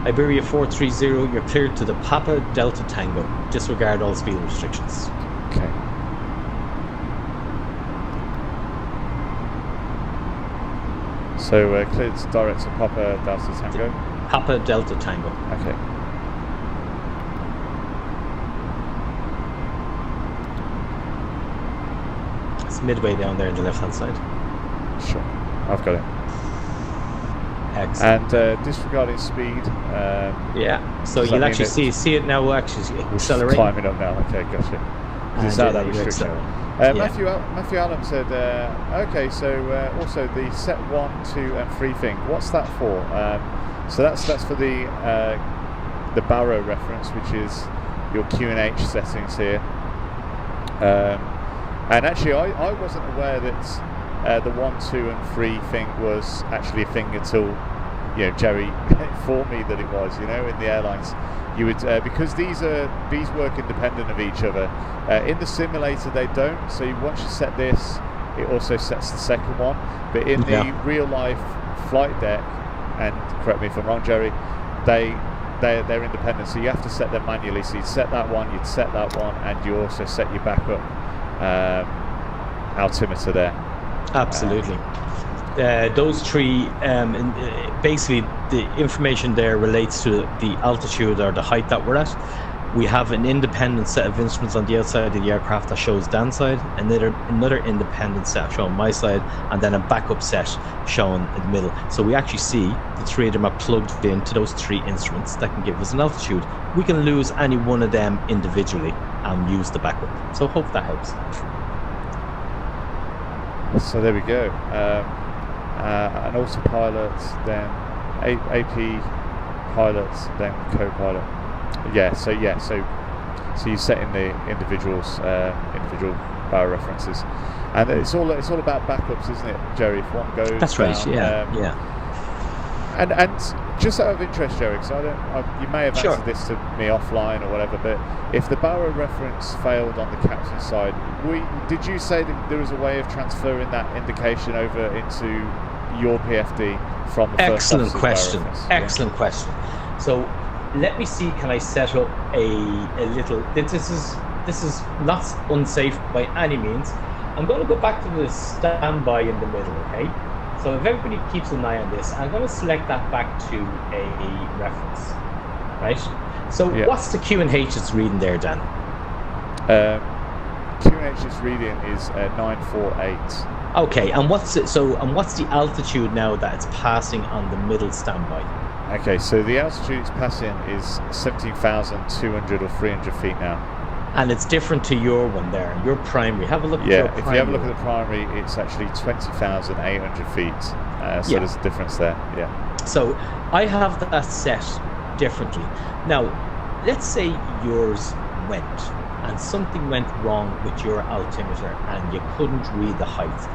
Iberia 430, you're cleared to the Papa Delta Tango. Disregard all speed restrictions. Okay. So cleared direct to Papa Delta Tango? Papa Delta Tango. Okay. It's midway down there on the left hand side. Sure, I've got it. Excellent. And disregarding speed. Yeah, so you'll actually see it now actually accelerating. Climbing up now, okay, gotcha. Is that restriction? Matthew Allen said, okay, so also the set 1, 2 and 3 thing, what's that for? So that's for the Barrow reference, which is your QNH settings here. And actually I wasn't aware that the 1, 2 and 3 thing was actually a thing until Jerry informed me that it was. In the airlines, you would because these work independent of each other. In the simulator, they don't. So once you set this, it also sets the second one. But in the real life flight deck, and correct me if I'm wrong, Jerry, they're independent. So you have to set them manually. So you'd set that one, you'd set that one, and you also set your backup altimeter there. Absolutely. Those 3, basically the information there relates to the altitude or the height that we're at. we have an independent set of instruments on the outside of the aircraft that shows Dan's side, another independent set showing my side, and then a backup set showing in the middle. So we actually see the three of them are plugged into those three instruments that can give us an altitude. We can lose any one of them individually and use the backup. So I hope that helps. So there we go. An autopilot, then AP pilot, then co-pilot. So you're setting the individual barrel references, and it's all about backups, isn't it, Jerry? If one goes, that's right. down, And just out of interest, Jerry, because you may have answered this to me offline or whatever, but if the barrel reference failed on the captain's side, did you say that there was a way of transferring that indication over into your PFD from the first officer's question. barrel reference? Excellent question. So let me see, can I set up a little, this is not unsafe by any means. I'm going to go back to the standby in the middle, okay? So if everybody keeps an eye on this, I'm going to select that back to a reference, right? So what's the QNH it's reading there, Dan? QNH it's reading is 948. Okay, and what's the altitude now that it's passing on the middle standby? Okay, so the altitude it's passing is 17,200 or 300 feet now. And it's different to your one there, your primary. Have a look at your primary. Yeah, if you have a look at the primary, it's actually 20,800 feet. So there's a difference there, So I have that set differently. Now, let's say yours went and something went wrong with your altimeter and you couldn't read the height.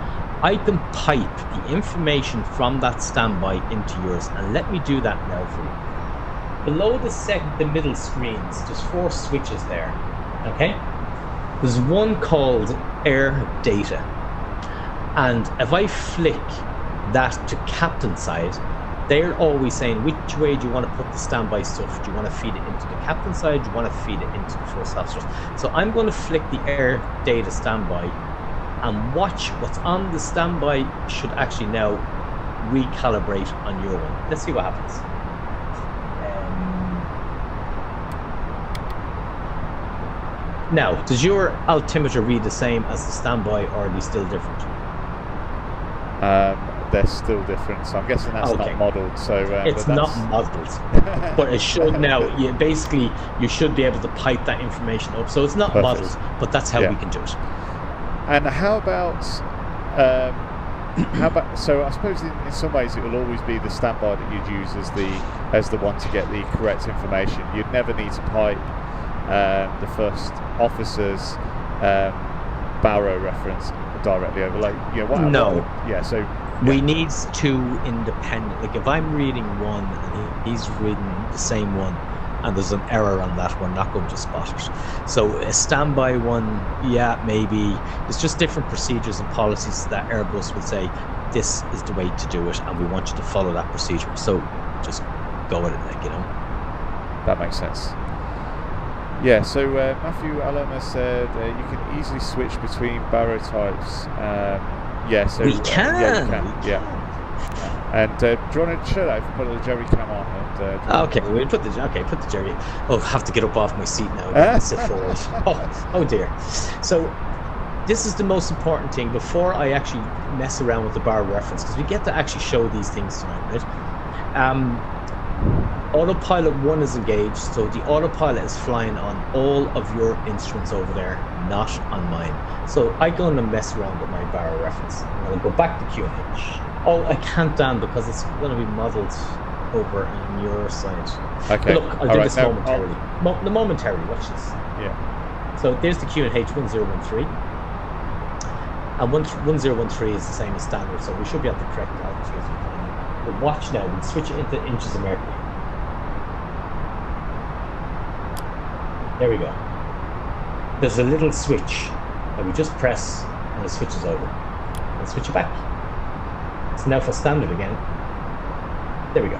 I can pipe the information from that standby into yours, and let me do that now for you. Below the middle screens, there's 4 switches there. Okay, there's one called air data, and if I flick that to captain side, they're always saying which way do you want to put the standby stuff. Do you want to feed it into the captain side? Do you want to feed it into the first officers? So I'm going to flick the air data standby and watch what's on the standby should actually now recalibrate on your one. Let's see what happens. Now, does your altimeter read the same as the standby, or are they still different? They're still different, so I'm guessing that's not modelled. So it's not modelled, but it should now. You should be able to pipe that information up. So it's not modelled, but that's how we can do it. And how about? So I suppose in some ways it will always be the standby that you'd use as the one to get the correct information. You'd never need to pipe the first officer's barrow reference directly over, we need 2 independent. Like if I'm reading one and he's reading the same one and there's an error on that, we're not going to spot it. So a standby one, maybe it's just different procedures and policies that Airbus would say this is the way to do it and we want you to follow that procedure, so just go with it, that makes sense. So Matthew Aloma said you can easily switch between barrow types. So we can. And do you want to chill out if we put the Jerry cam on? And, we'll put the Jerry. Oh, I have to get up off my seat now and sit forward. Oh dear. So this is the most important thing before I actually mess around with the barrow reference, because we get to actually show these things tonight, right? Autopilot 1 is engaged, so the autopilot is flying on all of your instruments over there, not on mine. So I'm going to mess around with my barrow reference. I'm going to go back to QNH. Oh, I can't, Dan, because it's going to be modelled over on your side. Okay. But look, I'll do this momentarily. Momentarily, watch this. Yeah. So there's the QNH 1013. And 1013 is the same as standard, so we should be at the correct altitude. But watch now, we'll switch it into inches of mercury. There we go. There's a little switch that we just press and it switches over. And switch it back. It's now for standard again. There we go.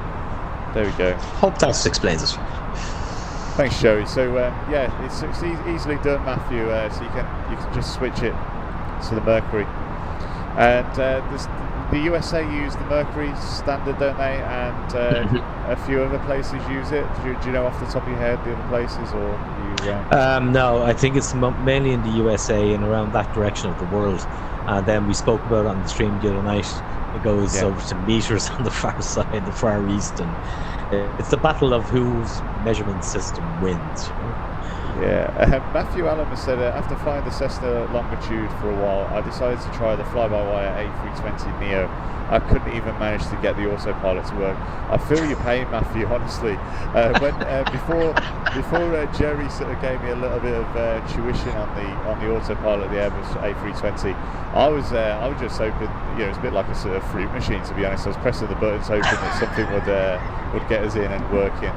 Hope that explains it. Thanks, Joey. So it's easily done, Matthew. So you can just switch it to the mercury. And there's the USA use the Mercury standard, don't they? And a few other places use it. Do you know off the top of your head the other places, or you? No, I think it's mainly in the USA and around that direction of the world. And then we spoke about it on the stream the other night. It goes over to meters on the far side, the far east, and it's the battle of whose measurement system wins. Yeah, Matthew Allen has said, after flying the Cessna longitude for a while, I decided to try the fly-by-wire A320neo. I couldn't even manage to get the autopilot to work. I feel your pain, Matthew, honestly. Before Jerry sort of gave me a little bit of tuition on the autopilot, the Airbus A320, I was just hoping, it was a bit like a sort of fruit machine, to be honest. I was pressing the buttons hoping that something would get us in and working.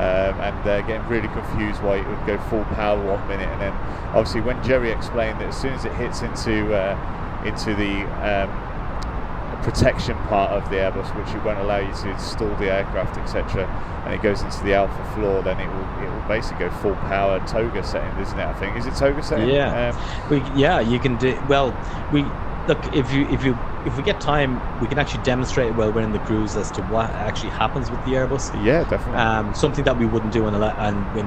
And getting really confused why it would go full power 1 minute, and then obviously when Jerry explained that as soon as it hits into the protection part of the Airbus, which it won't allow you to install the aircraft, etc., and it goes into the alpha floor, then it will basically go full power toga setting, isn't it? I think is it toga setting? Yeah, you can do well. Look, if we get time, we can actually demonstrate while we're in the cruise as to what actually happens with the Airbus. Yeah, definitely. Something that we wouldn't do when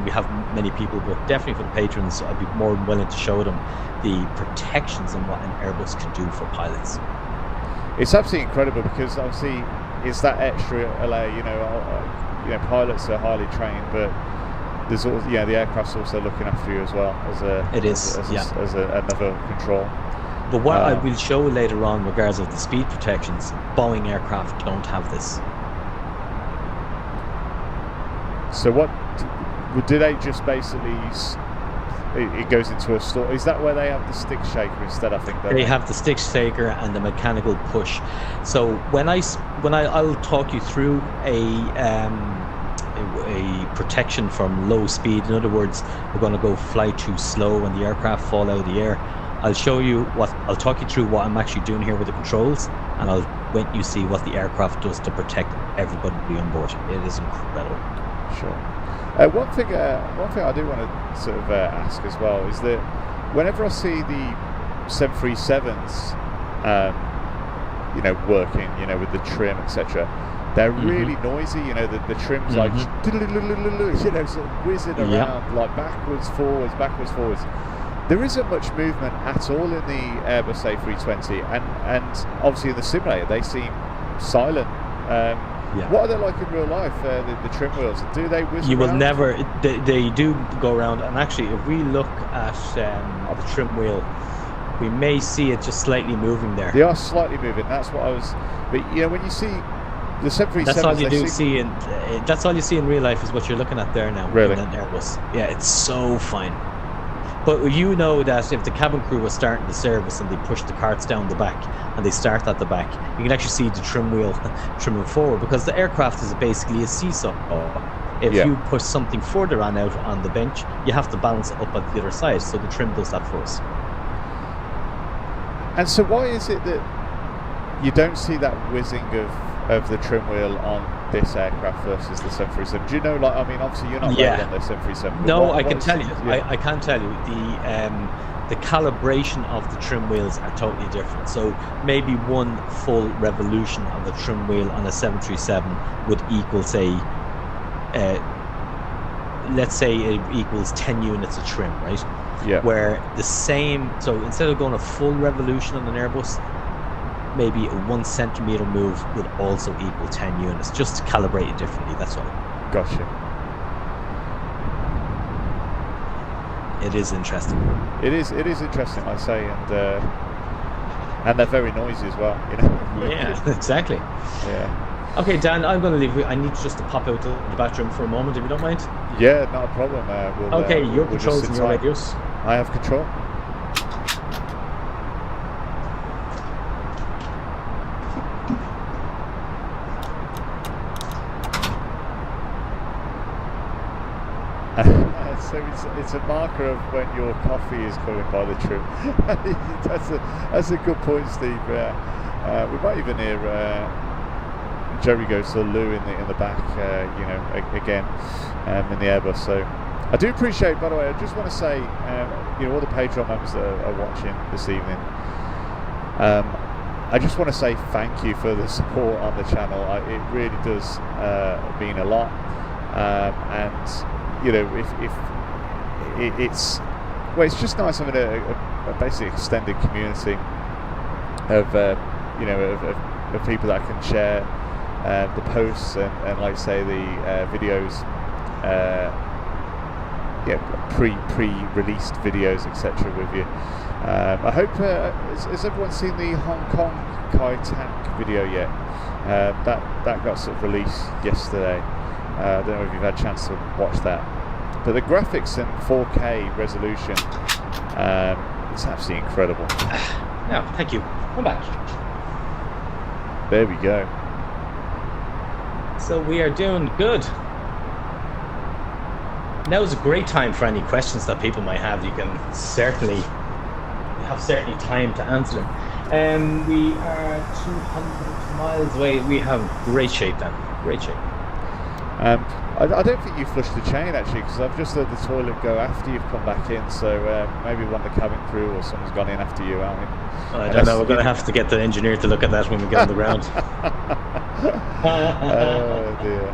we have many people, but definitely for the patrons, I'd be more than willing to show them the protections and what an Airbus can do for pilots. It's absolutely incredible because obviously it's that extra layer. Pilots are highly trained, but there's also, the aircraft's also looking after you as well as another control. But what I will show later on, regards of the speed protections, Boeing aircraft don't have this. So what do they just basically? It goes into a store. Is that where they have the stick shaker instead? I think they have the stick shaker and the mechanical push. So I'll talk you through a protection from low speed. In other words, we're going to go fly too slow when the aircraft fall out of the air. I'll talk you through what I'm actually doing here with the controls, and I'll let you see what the aircraft does to protect everybody on board. It is incredible. Sure. One thing I do want to sort of ask as well is that whenever I see the 737s, working, with the trim, etc., they're really noisy. The trim's like, sort of whizzing around, like backwards, forwards. There isn't much movement at all in the Airbus A320, and obviously in the simulator they seem silent. What are they like in real life? The trim wheels, do they whiz around? You will never. They do go around, and actually, if we look at the trim wheel, we may see it just slightly moving there. They are slightly moving. That's what I was. But when you see the 737, that's all you do see in. That's all you see in real life is what you're looking at there now. Really? In an Airbus. Yeah, it's so fine. But that if the cabin crew was starting the service and they push the carts down the back and they start at the back, you can actually see the trim wheel trimming forward, because the aircraft is basically a seesaw. If you push something further out on the bench, you have to balance it up at the other side, so the trim does that for us. And so why is it that you don't see that whizzing of the trim wheel on this aircraft versus the 737? Do you know, obviously you're not loaded on the 737. No, I can tell you. I can tell you the calibration of the trim wheels are totally different. So maybe one full revolution of the trim wheel on a 737 would equal, say, let's say it equals 10 units of trim, right? Yeah. Where so instead of going a full revolution on an Airbus, maybe a 1 centimeter move would also equal 10 units, just to calibrate it differently, that's all. Gotcha. It is interesting. It is interesting, I say, and they're very noisy as well, Yeah, exactly. Yeah. Okay, Dan, I'm going to leave. I need just to pop out to the bathroom for a moment, if you don't mind. Yeah, not a problem. Your controls and your radios. I have control. So it's a marker of when your coffee is coming by the trim. That's a good point, Steve. We might even hear Jerry goes to the loo in the back, again in the Airbus. So I do appreciate, by the way, I just want to say, all the Patreon members that are watching this evening. I just want to say thank you for the support on the channel. It really does mean a lot. And you know, if it's just nice having a basically extended community of you know, of people that can share the posts and like say the videos, pre-released videos, etc. with you. I hope has everyone seen the Hong Kong Kai Tak video yet? That got sort of released yesterday. I don't know if you've had a chance to watch that, but the graphics in 4K resolution, it's absolutely incredible. No, thank you. Come back. There we go. So we are doing good. Now is a great time for any questions that people might have. You can certainly time to answer them. We are 200 miles away. We have great shape, Dan. Great shape. I don't think you flushed the chain actually, because I've just heard the toilet go after you've come back in. So maybe one of the cabin crew or someone's gone in after you. I don't know. We're going to have to get the engineer to look at that when we get on the ground. Oh dear.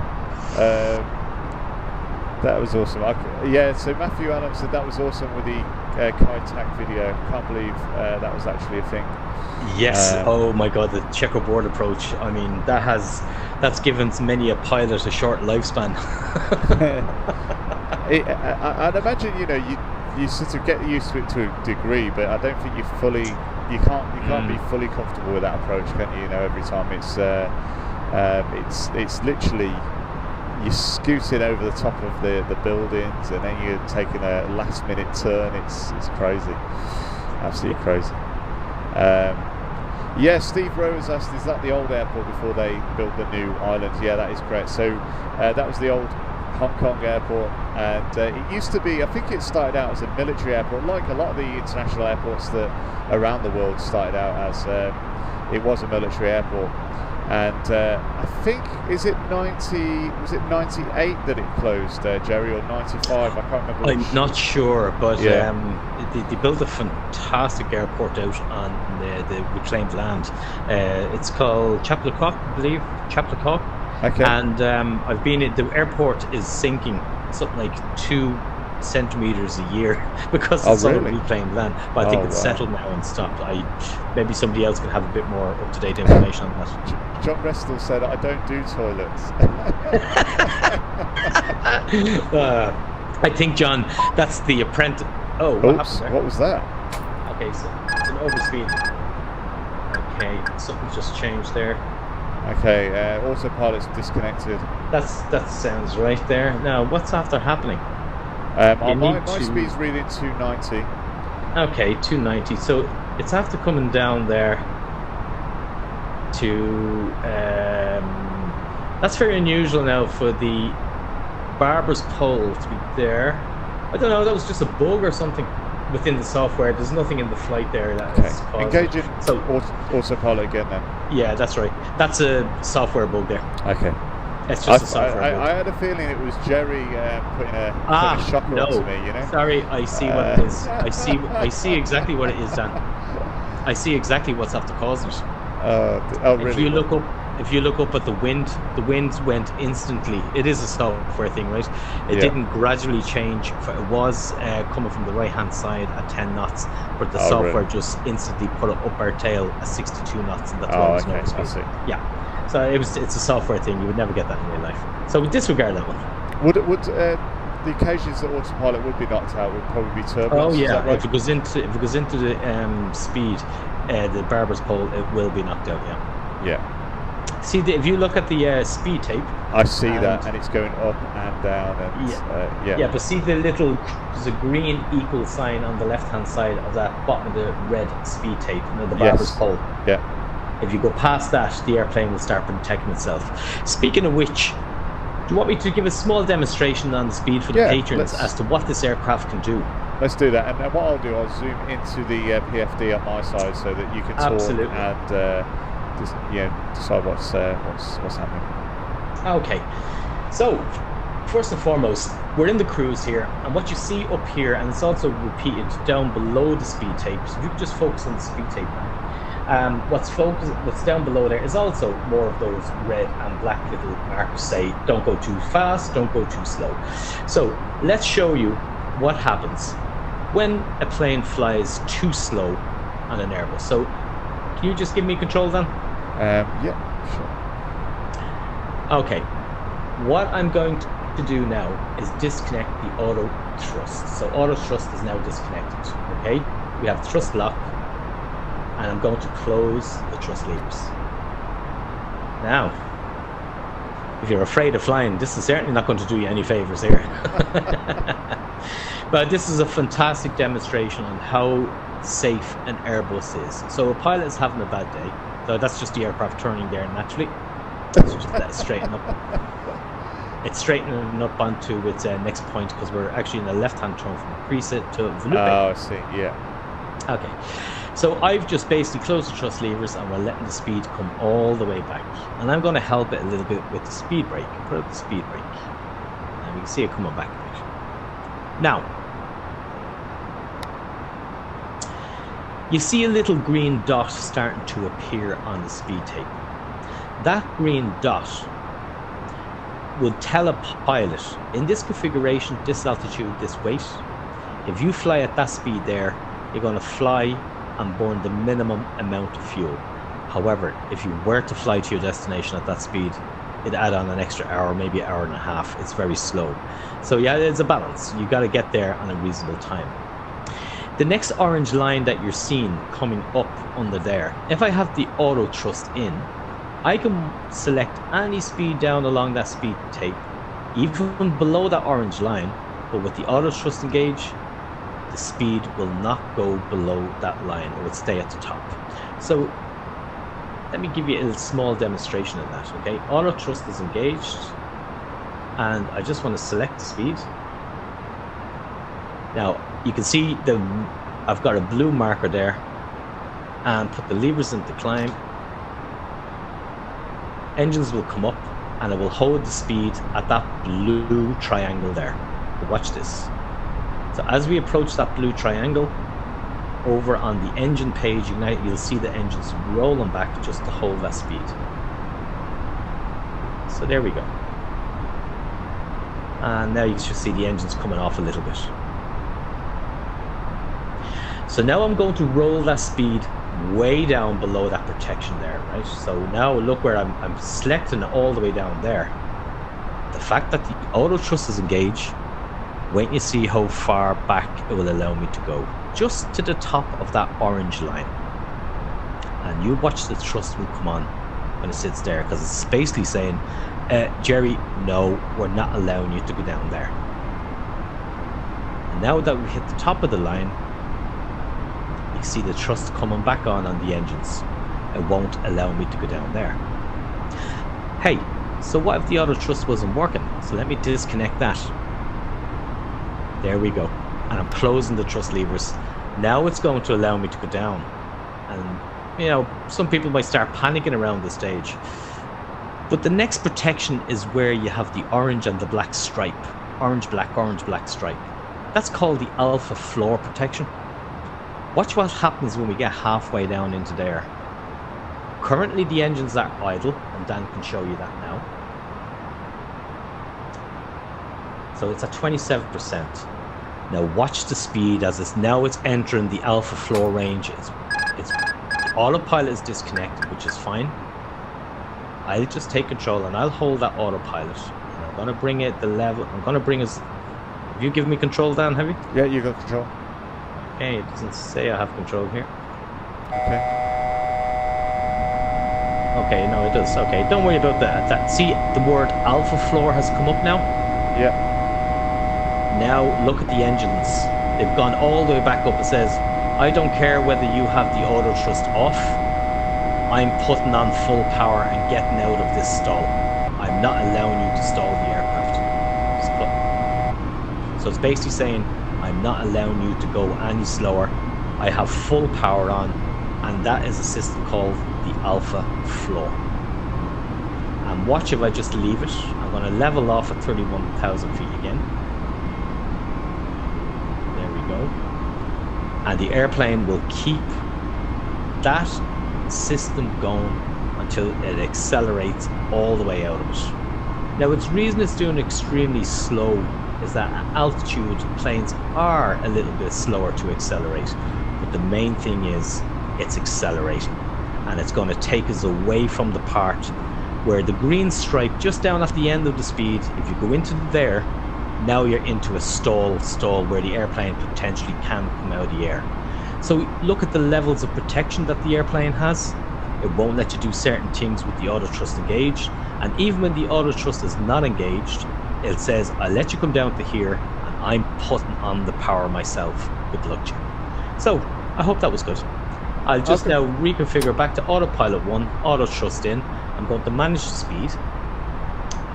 That was awesome. So Matthew Allen said that was awesome with the Kai Tak video. Can't believe that was actually a thing. Yes. Oh my God, the checkerboard approach. I mean, that's given many a pilot a short lifespan. I'd imagine, you know, you sort of get used to it to a degree, but I don't think you can't be fully comfortable with that approach, can you? You know, every time it's literally, you're scooting over the top of the buildings, and then you're taking a last minute turn. It's crazy, absolutely crazy. Steve Rose asked, is that the old airport before they built the new island? Yeah, that is correct. So that was the old Hong Kong airport, and it used to be, I think it started out as a military airport, like a lot of the international airports that around the world started out as. It was a military airport. And I think, was it 98 that it closed, Jerry, or 95? I can't remember. I'm not sure, but they built a fantastic airport out on the reclaimed land. It's called Takeoff, I believe. Takeoff. Okay. And I've been in, the airport is sinking something like 2 centimeters a year because it's all reclaimed land, but I think it's settled now and stopped. Maybe somebody else can have a bit more up-to-date information on that. John Restall said, I don't do toilets. I think, John, that's the apprentice. What happened there? What was that? Okay, so it's an overspeed. Okay, something's just changed there. Okay, autopilot's disconnected. That sounds right there. Now, what's after happening? My speed's reading 290. Okay, 290. So it's after coming down there to that's very unusual now for the barber's pole to be there. I don't know, that was just a bug or something within the software. There's nothing in the flight there that is causing. Engaging autopilot again then. Yeah, that's right. That's a software bug there. Okay. It's just a software bug. I had a feeling it was Jerry putting a shocker onto me, you know? Sorry, I see what it is. I see exactly what it is, Dan. I see exactly what's after causing it. Really? If you look up at the wind went instantly. It is a software thing, right? It didn't gradually change. It was coming from the right hand side at 10 knots, but the software just instantly put up our tail at 62 knots, and that's why it was no speed. Yeah. So it's a software thing. You would never get that in real life. So we disregard that one. Would the occasions that autopilot would be knocked out would probably be turbulence? Oh yeah, right? if it goes into the speed, the barber's pole, it will be knocked out. Yeah. See, if you look at the speed tape, I see that, and it's going up and down, and but see there's a green equal sign on the left hand side of that bottom of the red speed tape, the barber's pole. Yeah. If you go past that, the airplane will start protecting itself. Speaking of which, do you want me to give a small demonstration on the speed for the patrons as to what this aircraft can do? Let's do that. And what I'll do, I'll zoom into the PFD on my side so that you can talk and decide what's happening. Okay. So, first and foremost, we're in the cruise here, and what you see up here, and it's also repeated down below the speed tape. So if you can just focus on the speed tape now. What's down below there is also more of those red and black little markers say, don't go too fast, don't go too slow. So let's show you what happens when a plane flies too slow on an Airbus. So can you just give me control then? Yeah, sure. Okay. What I'm going to do now is disconnect the auto thrust. So auto thrust is now disconnected. Okay. We have thrust lock, and I'm going to close the thrust levers. Now, if you're afraid of flying, this is certainly not going to do you any favors here. But this is a fantastic demonstration on how safe an Airbus is. So a pilot is having a bad day. So that's just the aircraft turning there naturally. Let's just let it straighten up. It's straightening up onto its next point because we're actually in a left-hand turn from Preset to Velupe. Oh, I see, yeah. Okay, so I've just basically closed the thrust levers and we're letting the speed come all the way back. And I'm going to help it a little bit with the speed brake. Put up the speed brake. And we can see it coming back a bit. Now, you see a little green dot starting to appear on the speed tape. That green dot will tell a pilot, in this configuration, this altitude, this weight, if you fly at that speed there, you're going to fly and burn the minimum amount of fuel. However, if you were to fly to your destination at that speed, it'd add on an extra hour, maybe an hour and a half. It's very slow. So yeah, it's a balance. You got to get there on a reasonable time. The next orange line that you're seeing coming up under there, if I have the auto thrust in, I can select any speed down along that speed tape, even below that orange line, but with the auto thrust engaged, the speed will not go below that line, it will stay at the top. So let me give you a small demonstration of that. Okay, auto thrust is engaged, and I just want to select the speed. Now you can see I've got a blue marker there, and put the levers into climb. Engines will come up and it will hold the speed at that blue triangle there. But watch this. So as we approach that blue triangle, over on the engine page, you'll see the engines rolling back just to hold that speed. So there we go. And now you can just see the engines coming off a little bit. So now I'm going to roll that speed way down below that protection there, right? So now look where I'm selecting all the way down there. The fact that the auto thrust is engaged, wait you see how far back it will allow me to go. Just to the top of that orange line. And you watch the thrust will come on when it sits there, because it's basically saying, Jerry, no, we're not allowing you to go down there. And now that we hit the top of the line, you see the thrust coming back on the engines. It won't allow me to go down there. Hey, so what if the auto thrust wasn't working? So let me disconnect that. There we go. And I'm closing the thrust levers. Now it's going to allow me to go down. And, you know, some people might start panicking around this stage. But the next protection is where you have the orange and the black stripe. Orange, black stripe. That's called the alpha floor protection. Watch what happens when we get halfway down into there. Currently the engines are idle, and Dan can show you that now. So it's at 27%. Now watch the speed as it's entering the alpha floor range. It's autopilot is disconnected, which is fine. I'll just take control and I'll hold that autopilot. And I'm gonna bring it the level. I'm gonna bring us. Have you given me control, Dan? Have you? Yeah, you got control. Okay, it doesn't say I have control here. Okay. Okay, no, it does. Okay, don't worry about that. See, the word alpha floor has come up now? Yeah. Now look at the engines. They've gone all the way back up. It says, I don't care whether you have the auto thrust off. I'm putting on full power and getting out of this stall. I'm not allowing you to stall the aircraft. Just put. So it's basically saying, I'm not allowing you to go any slower. I have full power on, and that is a system called the alpha floor. And watch if I just leave it. I'm going to level off at 31,000 feet again. There we go. And the airplane will keep that system going until it accelerates all the way out of it. Now, the reason it's doing extremely slow is that at altitude, planes are a little bit slower to accelerate. But the main thing is it's accelerating. And it's going to take us away from the part where the green stripe just down at the end of the speed, if you go into there, now you're into a stall where the airplane potentially can come out of the air. So look at the levels of protection that the airplane has. It won't let you do certain things with the auto thrust engaged, and even when the auto thrust is not engaged, it says, I'll let you come down to here and I'm putting on the power myself. Good luck to you. So I hope that was good. I'll just now reconfigure back to autopilot 1, auto thrust in. I'm going to manage the speed.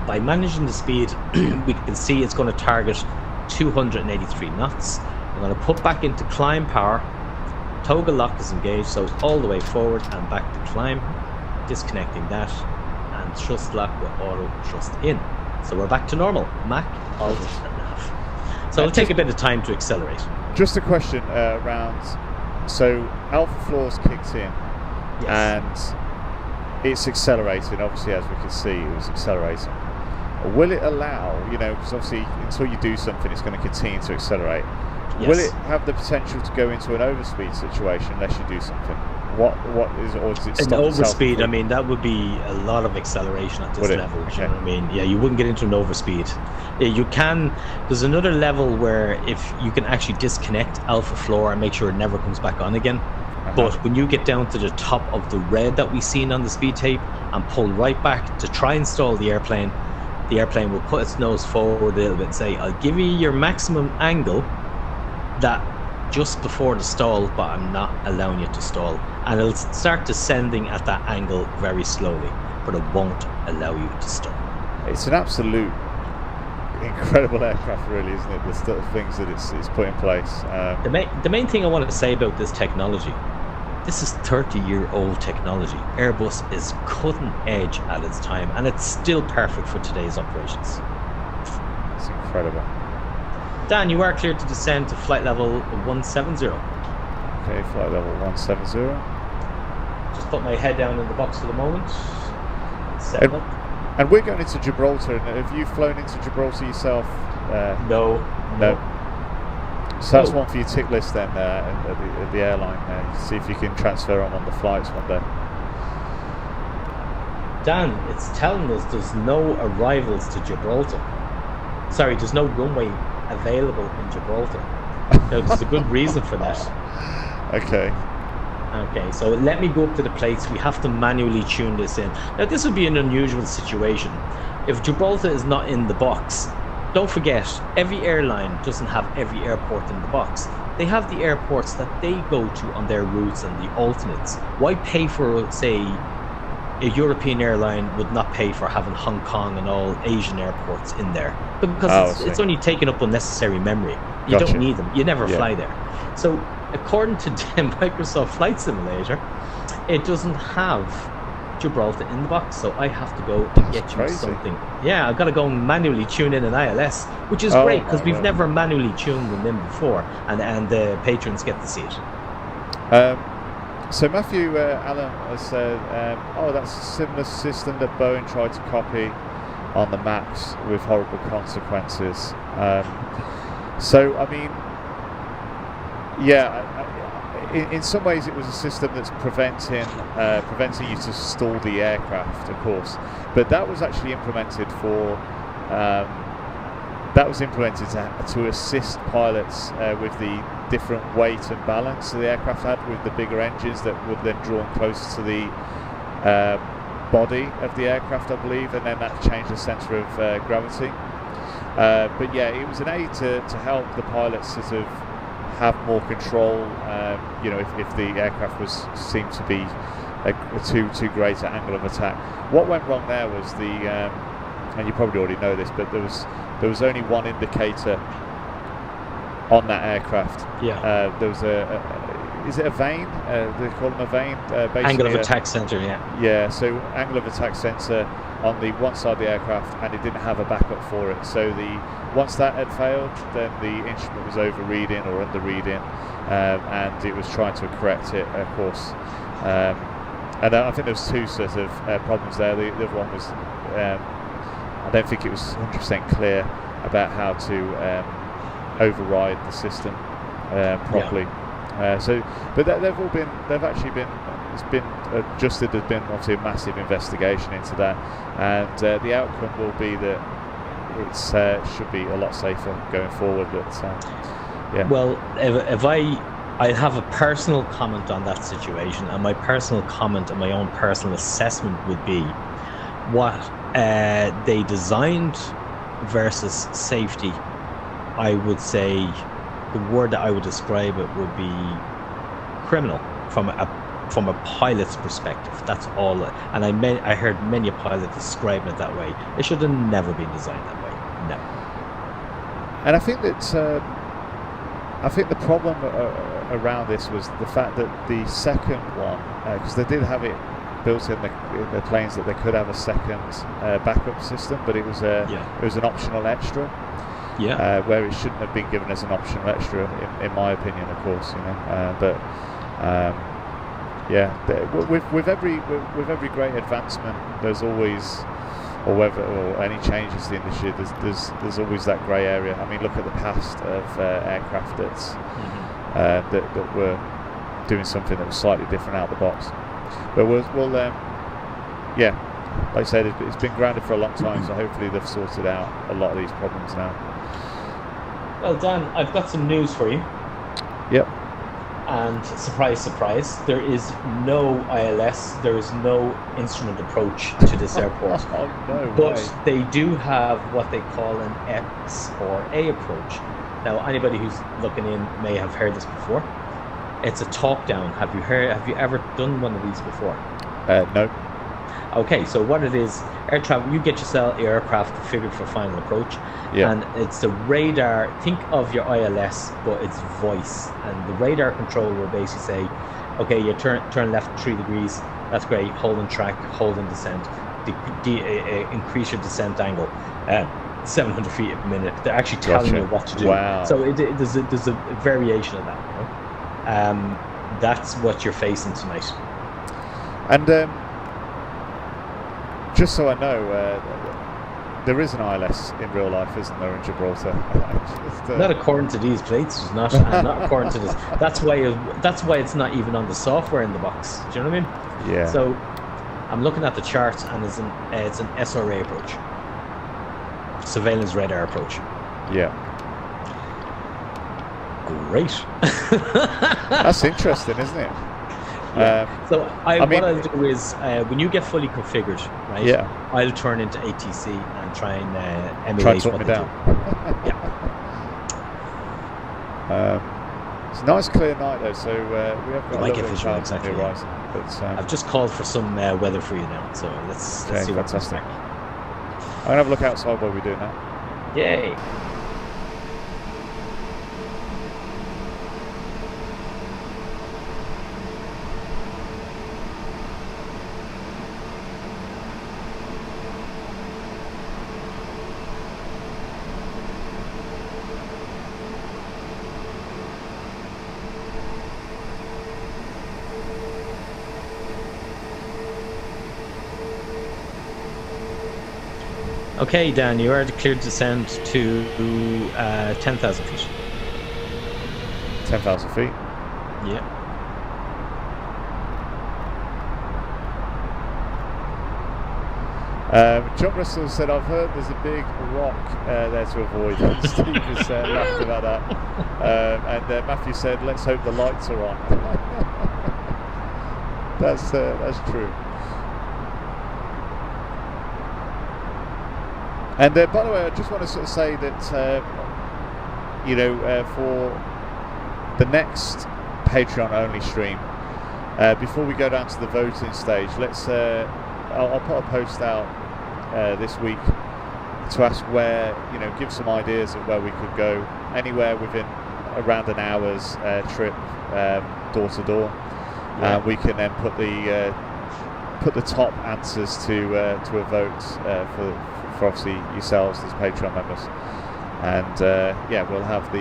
By managing the speed, we can see it's going to target 283 knots. I'm going to put back into climb power. Toggle lock is engaged, so it's all the way forward and back to climb. Disconnecting that, and thrust lock with auto thrust in. So we're back to normal. Mach, alt, and nav. So it'll take a bit of time to accelerate. Just a question around. So alpha floors kicked in, yes. And it's accelerating. Obviously, as we can see, it was accelerating. Will it allow, because obviously until you do something, it's going to continue to accelerate. Yes. Will it have the potential to go into an overspeed situation unless you do something? What is it, or does it stop an overspeed? I mean, that would be a lot of acceleration at this level. Okay. You know what I mean? Yeah, you wouldn't get into an overspeed. You can. There's another level where if you can actually disconnect alpha floor and make sure it never comes back on again. But when you get down to the top of the red that we've seen on the speed tape and pull right back to try and stall the airplane will put its nose forward a little bit and say, I'll give you your maximum angle that just before the stall, but I'm not allowing you to stall. And it'll start descending at that angle very slowly, but it won't allow you to stall. It's an absolute incredible aircraft, really, isn't it? The sort of things that it's put in place. The main thing I wanted to say about this technology, this is 30-year-old technology. Airbus is cutting edge at its time, and it's still perfect for today's operations. It's incredible. Dan, you are cleared to descend to flight level 170. Okay, flight level 170. Just put my head down in the box for the moment. Set up. And we're going into Gibraltar. Have you flown into Gibraltar yourself? No. So that's one for your tick list then at the airline. See if you can transfer on the flights one day. Dan, it's telling us there's no arrivals to Gibraltar. Sorry, there's no runway available in Gibraltar. Now, there's a good reason for that. Okay, so let me go up to the plates. We have to manually tune this in. Now, this would be an unusual situation. If Gibraltar is not in the box, don't forget, every airline doesn't have every airport in the box. They have the airports that they go to on their routes and the alternates. Why pay for, say, a European airline would not pay for having Hong Kong and all Asian airports in there? Because it's only taking up unnecessary memory. You don't need them. You never fly there. So according to the Microsoft Flight Simulator, it doesn't have Gibraltar in the box, so I have to go and get you something. Yeah, I've got to go and manually tune in an ILS, which is great because we've never manually tuned them in before, and the patrons get to see it. So Matthew Allen has said, that's a similar system that Boeing tried to copy on the MAX with horrible consequences. So, I mean, in some ways it was a system that's preventing you to stall the aircraft, of course. But that was actually implemented to assist pilots with the different weight and balance the aircraft had with the bigger engines that would then draw closer to the body of the aircraft, I believe, and then that changed the centre of gravity. But yeah, it was an aid to help the pilots sort of have more control. If the aircraft seemed to be a too great an angle of attack. What went wrong there was and you probably already know this, but there was only one indicator on that aircraft. Yeah. There was is it a vane? They call them a vane. Angle of attack sensor. Yeah. Yeah. So angle of attack sensor on the one side of the aircraft, and it didn't have a backup for it. So once that had failed, then the instrument was overreading or underreading, and it was trying to correct it. Of course, And I think there was two sort of problems there. The other one was I don't think it was 100% clear about how to override the system properly. But they've actually been, it's been adjusted. There's been obviously a massive investigation into that, and the outcome will be that it should be a lot safer going forward. But yeah. Well, if I have a personal comment on that situation, and my personal comment and my own personal assessment would be what they designed versus safety. I would say the word that I would describe it would be criminal from a pilot's perspective. That's all. And I heard many a pilot describe it that way. It should have never been designed that way. No. And I think that the problem around this was the fact that the second one, because they did have it built in the planes that they could have a second backup system, but it was an optional extra. Yeah. Where it shouldn't have been given as an optional extra, in my opinion, of course. With every great advancement, there's always, or any changes to the industry, there's always that grey area. I mean, look at the past of aircraft that were doing something that was slightly different out of the box. But like I said, it's been grounded for a long time, so hopefully they've sorted out a lot of these problems now. Well, Dan, I've got some news for you. Yep. And surprise, surprise, there is no ILS, there is no instrument approach to this airport. But they do have what they call an X or A approach. Now, anybody who's looking in may have heard this before. It's a talk down. Have you ever done one of these before? No. Okay, so what it is, air travel, you get yourself your aircraft configured for final approach, and it's the radar. Think of your ILS, but it's voice, and the radar control will basically say, okay, you turn left 3 degrees, that's great, hold on track, hold on descent, increase your descent angle, 700 feet a minute. They're actually telling you what to do. Wow. So there's a variation of that. That's what you're facing tonight. And just so I know, there is an ILS in real life, isn't there, in Gibraltar? Not according to these plates, it's not. Not according to this. That's why it's not even on the software in the box. Do you know what I mean? Yeah. So I'm looking at the chart, and it's an SRA approach, surveillance radar approach. Yeah. Great. That's interesting, isn't it? Yeah. So what I'll do is when you get fully configured, right? Yeah. I'll turn into ATC and try and emulate what they do. Yeah. It's a nice clear night though, so we have got a little bit of clouds on the horizon. But I've just called for some weather for you now, so let's see what's fantastic. I'm gonna have a look outside while we do that. Yay. Okay, Dan, you are cleared to descend to 10,000 feet. 10,000 feet? Yeah. John Russell said, I've heard there's a big rock there to avoid. Steve has laughed about that. And Matthew said, let's hope the lights are on. That's true. And by the way, I just want to sort of say that, for the next Patreon-only stream, before we go down to the voting stage, I'll put a post out this week to ask where, give some ideas of where we could go, anywhere within around an hour's trip, door to door. And we can then put the top answers to a vote for obviously yourselves as Patreon members, and we'll have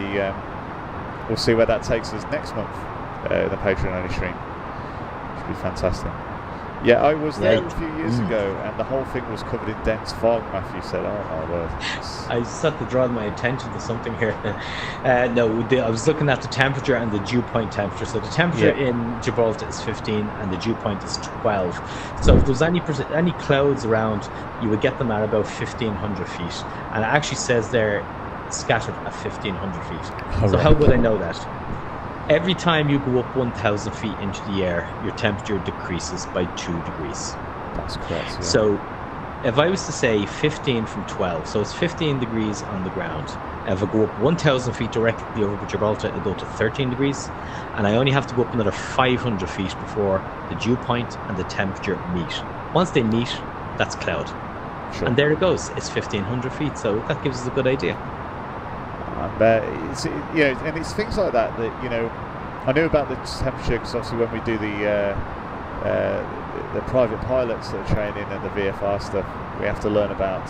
we'll see where that takes us next month in the Patreon only stream. Should be fantastic. Yeah, I was there a few years ago, and the whole thing was covered in dense fog. Matthew said, "Oh my word!" I just had to draw my attention to something here. I was looking at the temperature and the dew point temperature. So the temperature in Gibraltar is 15, and the dew point is 12. So if there's any clouds around, you would get them at about 1,500 feet, and it actually says they're scattered at 1,500 feet. So how would I know that? Every time you go up 1,000 feet into the air, your temperature decreases by 2 degrees. That's correct. Yeah. So if I was to say 15 from 12, so it's 15 degrees on the ground. If I go up 1,000 feet directly over Gibraltar, it'll go to 13 degrees. And I only have to go up another 500 feet before the dew point and the temperature meet. Once they meet, that's cloud. Sure. And there it goes. It's 1,500 feet. So that gives us a good idea. It's, and it's things like that I knew about the temperature because obviously when we do the private pilots that are training and the VFR stuff, we have to learn about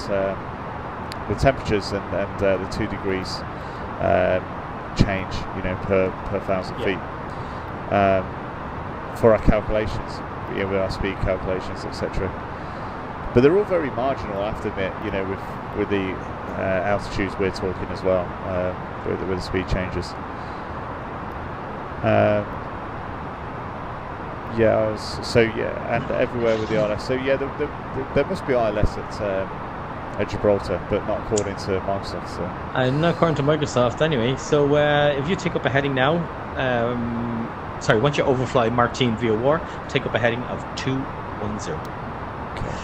the temperatures and the 2 degrees change, per 1,000 feet for our calculations, with our speed calculations, etc. But they're all very marginal, I have to admit, with the altitudes we're talking as well, with the speed changes. And everywhere with the ILS. So there must be ILS at Gibraltar, but not according to Microsoft. So. Not according to Microsoft, anyway. So if you take up a heading now, once you overfly Martin VOR, take up a heading of 210. Okay.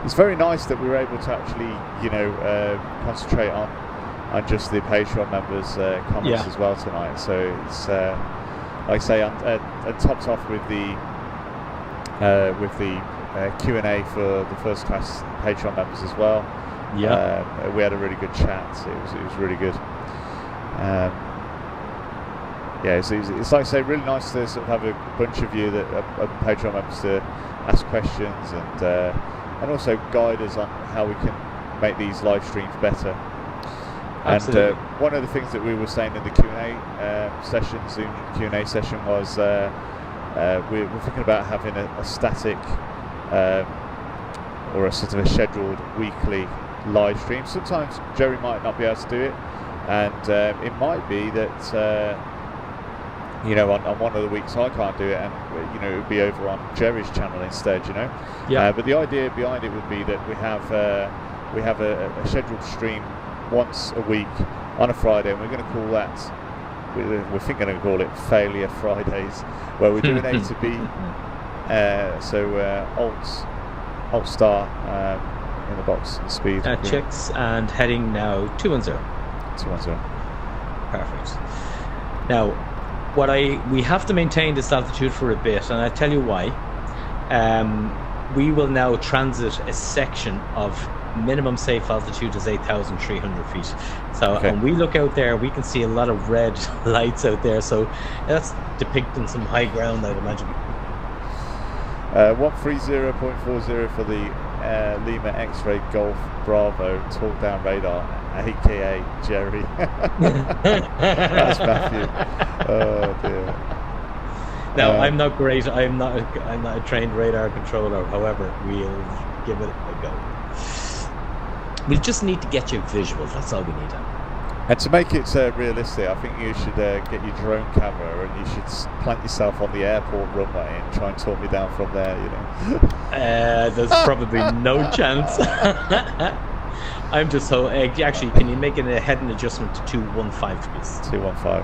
It's very nice that we were able to actually, concentrate on just the Patreon members' comments as well tonight. So it's like I say, and topped off with the Q&A for the first class Patreon members as well. Yeah, we had a really good chat. It was really good. It's like I say, really nice to sort of have a bunch of you that are Patreon members to ask questions and also guide us on how we can make these live streams better. Absolutely. And one of the things that we were saying in the Q&A session, Zoom Q&A session, was we're thinking about having a static or a sort of a scheduled weekly live stream. Sometimes Jerry might not be able to do it, and it might be that on one of the weeks I can't do it, and it would be over on Jerry's channel instead. But the idea behind it would be that we have a scheduled stream once a week on a Friday, and we're going to call that, we're thinking to call it Failure Fridays, where we're doing A to B. Alt star in the box, the speed. Checks and heading now 210. 210. Perfect. Now, we have to maintain this altitude for a bit, and I tell you why. We will now transit a section of minimum safe altitude is 8,300 feet. So when we look out there, we can see a lot of red lights out there. So that's depicting some high ground, I'd imagine. 130.40 for the Lima X-Ray Golf Bravo talk down radar, aka Jerry. That's Matthew. Oh dear. Now I'm not great. I'm not a trained radar controller. However, we'll give it a go. We just need to get you visuals. That's all we need. And to make it realistic, I think you should get your drone camera and you should plant yourself on the airport runway and try and talk me down from there. There's probably no chance. I'm just so actually. Can you make a heading adjustment to 215, please? 215.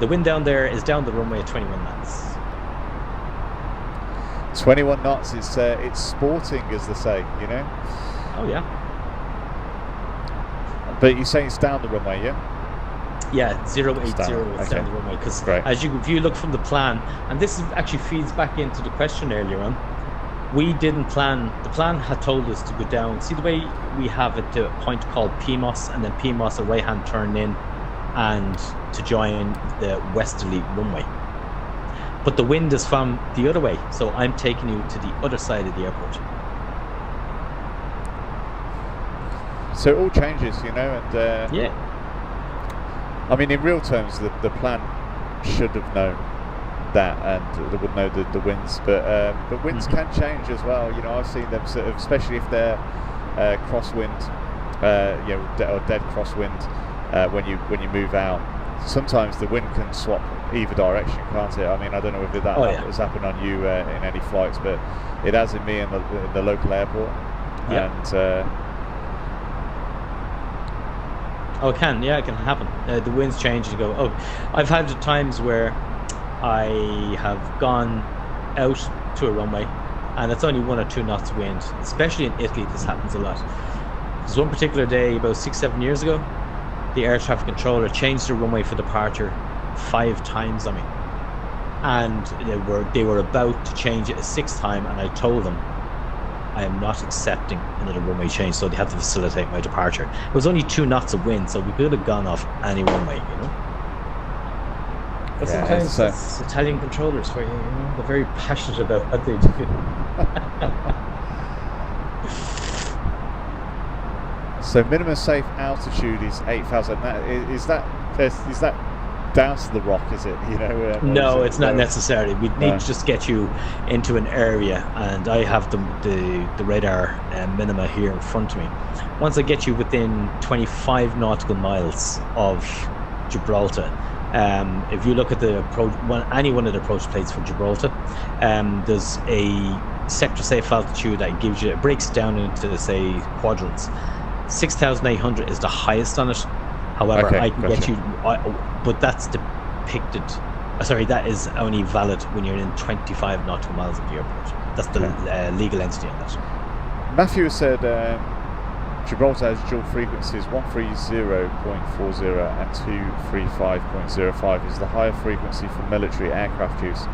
The wind down there is down the runway at 21 knots. 21 knots. It's sporting, as they say. Oh yeah. But you say it's down the runway, yeah? Yeah, 080 is down the runway. Because if you look from the plan, and this actually feeds back into the question earlier on, we didn't plan. The plan had told us to go down. See the way we have it to a point called PMOS, and then PMOS a right-hand turn in, and to join the westerly runway. But the wind is from the other way, so I'm taking you to the other side of the airport. So it all changes, and yeah. I mean, in real terms, the plan should have known that, and they would know the winds, but winds can change as well. I've seen them sort of, especially if they're crosswind, or dead crosswind, when you move out. Sometimes the wind can swap either direction, can't it? I mean, I don't know if that has happened on you in any flights, but it has in me in the local airport. Yeah. And it can happen. The winds change and go. I've had times where I have gone out to a runway and it's only 1 or 2 knots wind. Especially in Italy, this happens a lot. There's one particular day about 6-7 years ago, the air traffic controller changed the runway for departure 5 times on me, and they were about to change it a 6th time, and I told them I am not accepting another runway change, so they had to facilitate my departure. It was only 2 knots of wind, so we could have gone off any runway, But sometimes it's Italian controllers for you, They're very passionate about what they do. So minimum safe altitude is 8,000. Is that down to the rock? Is it? No, it's not necessarily. We need to just get you into an area, and I have the radar minima here in front of me. Once I get you within 25 nautical miles of Gibraltar, if you look at any one of the approach plates for Gibraltar, there's a sector safe altitude that gives you. It breaks down into, say, quadrants. 6,800 is the highest on it. However, I can get you, but that's depicted. Sorry, that is only valid when you're in 25 nautical miles of the airport. That's the legal entity on that. Matthew said Gibraltar has dual frequencies, 130.40 and 235.05 is the higher frequency for military aircraft use.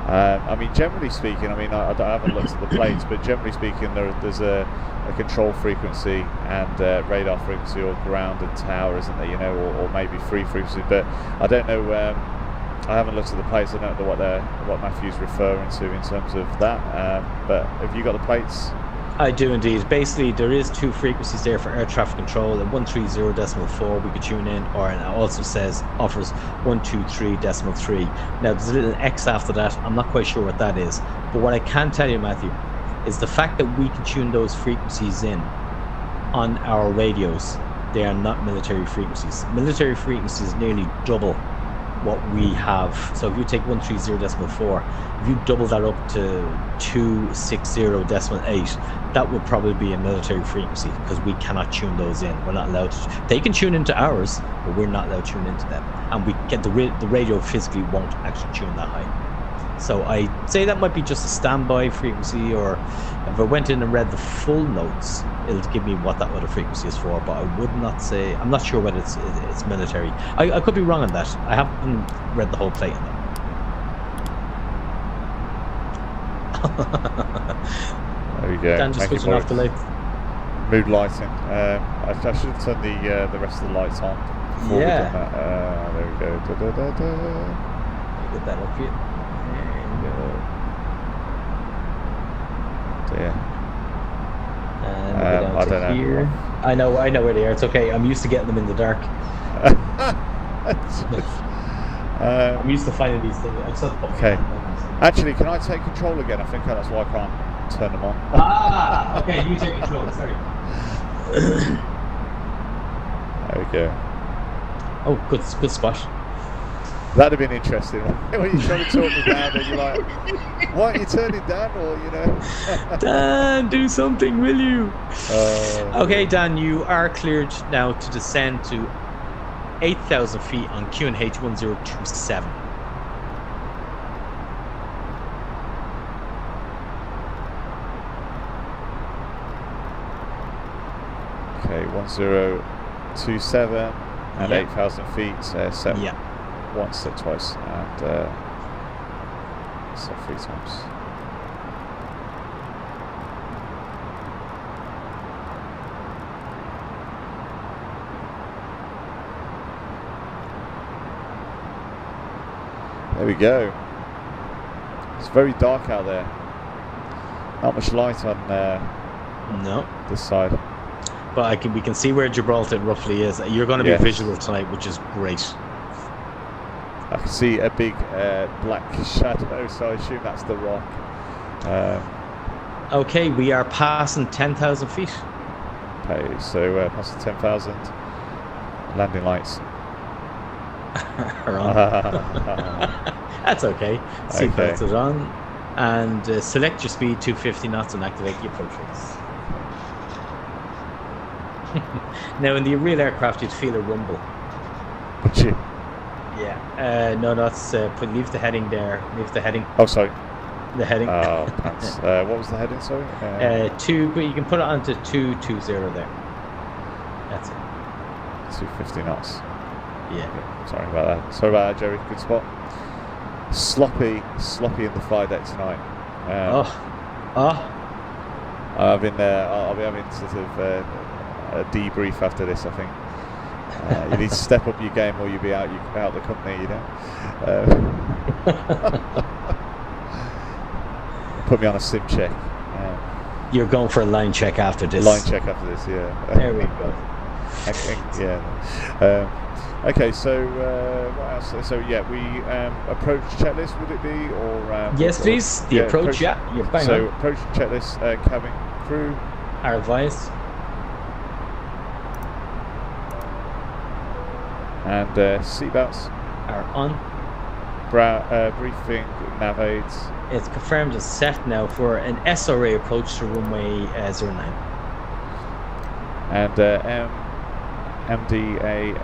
I mean, generally speaking, I haven't looked at the planes, but generally speaking, there's a control frequency and radar frequency, or ground and tower, isn't there? Or maybe free frequency. But I don't know. I haven't looked at the plates. I don't know what Matthew's referring to in terms of that. But have you got the plates? I do indeed. Basically, there is 2 frequencies there for air traffic control. At 130.4 we could tune in, or it also offers 123.3. Now there's a little X after that. I'm not quite sure what that is, but what I can tell you, Matthew, is the fact that we can tune those frequencies in on our radios. They are not military frequencies. Military frequencies nearly double what we have. So if you take 130.4, if you double that up to 260.8, that would probably be a military frequency, because we cannot tune those in. We're not allowed to. They can tune into ours, but we're not allowed to tune into them, and we get the radio physically won't actually tune that high. So I say that might be just a standby frequency, or if I went in and read the full notes, it'll give me what that other frequency is for, but I would not say. I'm not sure whether it's military. I could be wrong on that. I haven't read the whole plate on that. There we go. Dan just switching off the lights. Mood lighting. I should have turned the rest of the lights on before we done that. There we go. Get that up here. Dear. And I don't know. Here. I know where they are. It's okay. I'm used to getting them in the dark. I'm used to finding these things. Okay. Actually, can I take control again? I think that's why I can't turn them on. Okay. You take control. Sorry. There we go. Oh, good spot. That'd have been interesting. When you're trying to talk me down, and you're like, "Why aren't you turning down?" Or Dan, do something, will you? Okay, Dan, you are cleared now to descend to 8,000 feet on QNH 1027. Okay, 1027 and 8,000 feet. Set. Yeah. Once, set twice, and set 3 times. There we go. It's very dark out there. Not much light on no. this side. but we can see where Gibraltar roughly is. You're going to be visual tonight, which is great. I can see a big black shadow, so I assume that's the rock. Okay, we are passing 10,000 feet. Okay, so passing 10,000. Landing lights. Are on. That's okay. Seatbelts are on. And select your speed 250 knots and activate the approach rates. Now, in the real aircraft, you'd feel a rumble. Would you? Yeah. No, that's leave the heading there. Leave the heading. Oh, sorry. The heading. Oh, pants. What was the heading? Sorry. But you can put it onto 220 there. That's it. 250 knots. Yeah. Sorry about that, Jerry. Good spot. Sloppy in the flight deck tonight. I'll be having sort of a debrief after this, I think. You need to step up your game, or you'll be out the company, you know. Put me on a sim check. You're going for a line check after this. Yeah. There we go. Okay, so what else? So we approach checklist, would it be, or yes, please. The approach. You're bang on. Approach checklist. Cabin crew are advised, and seatbelts are on. Briefing nav aids. It's confirmed as set now for an SRA approach to runway 09. And MDADH.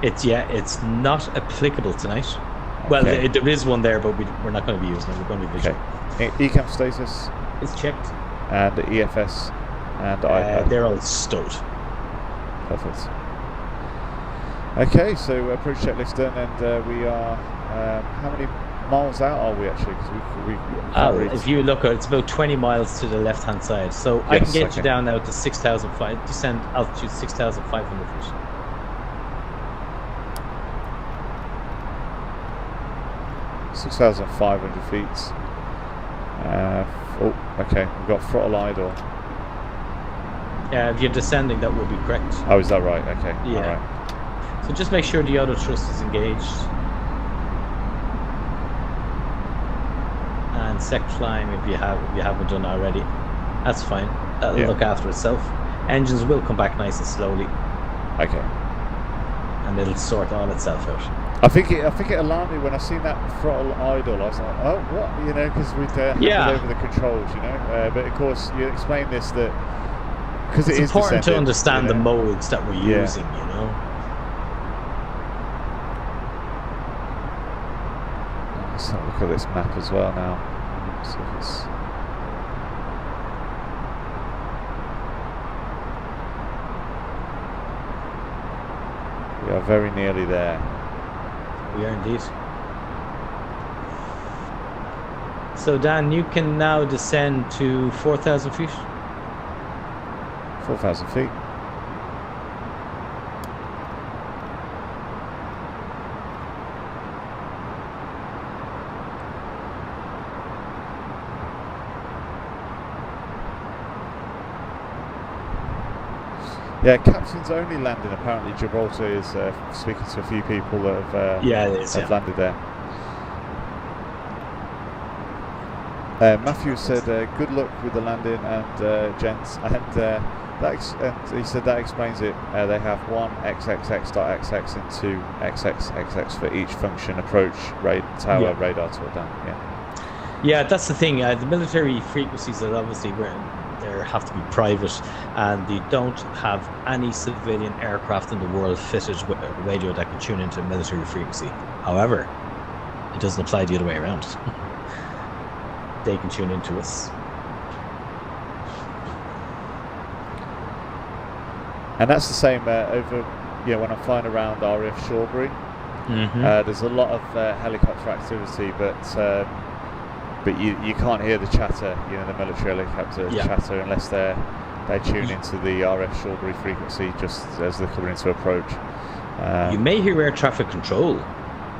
It's not applicable tonight. Okay. Well, there is one there, but we're not going to be using it. We're going to be visual. Okay. ECAM status is checked. And EFS and iPad. They're all stowed. Perfect. Okay, so approach checklist done, and we are. How many miles out are we actually? If you look, it's about 20 miles to the left-hand side. So I can get you down now to 6,500. Descend altitude 6,500 feet. $6,500 feet. Okay. We've got throttle idle. Yeah, if you're descending, that will be correct. Oh, is that right? Okay. Yeah. All right. So just make sure the auto thrust is engaged. And sec climb if you haven't done already. That's fine. That'll look after itself. Engines will come back nice and slowly. Okay. And it'll sort all itself out. I think it alarmed me when I seen that throttle idle. I was like, oh, what? You know, because we'd handed over the controls, you know. But of course, you explain this that because it's important to understand the modes that we're using, you know. Let's have a look at this map as well now. See if it's... We are very nearly there. We are indeed. So Dan, you can now descend to 4,000 feet. 4,000 feet. Yeah, captain's only landing. Apparently, Gibraltar is speaking to a few people that have landed there. Matthew said, "Good luck with the landing, and gents." And he said that explains it. They have one XXX.XX and two XXXX for each function: approach, tower, radar, to down. Yeah, that's the thing. The military frequencies are obviously they have to be private, and they don't have any civilian aircraft in the world fitted with a radio that can tune into a military frequency. However, it doesn't apply the other way around. They can tune into us. And that's the same over, when I'm flying around RAF Shawbury. Mm-hmm. There's a lot of helicopter activity, but you can't hear the chatter, the military helicopter chatter, unless they tune into the RF Shawbury frequency just as they're coming into approach. You may hear air traffic control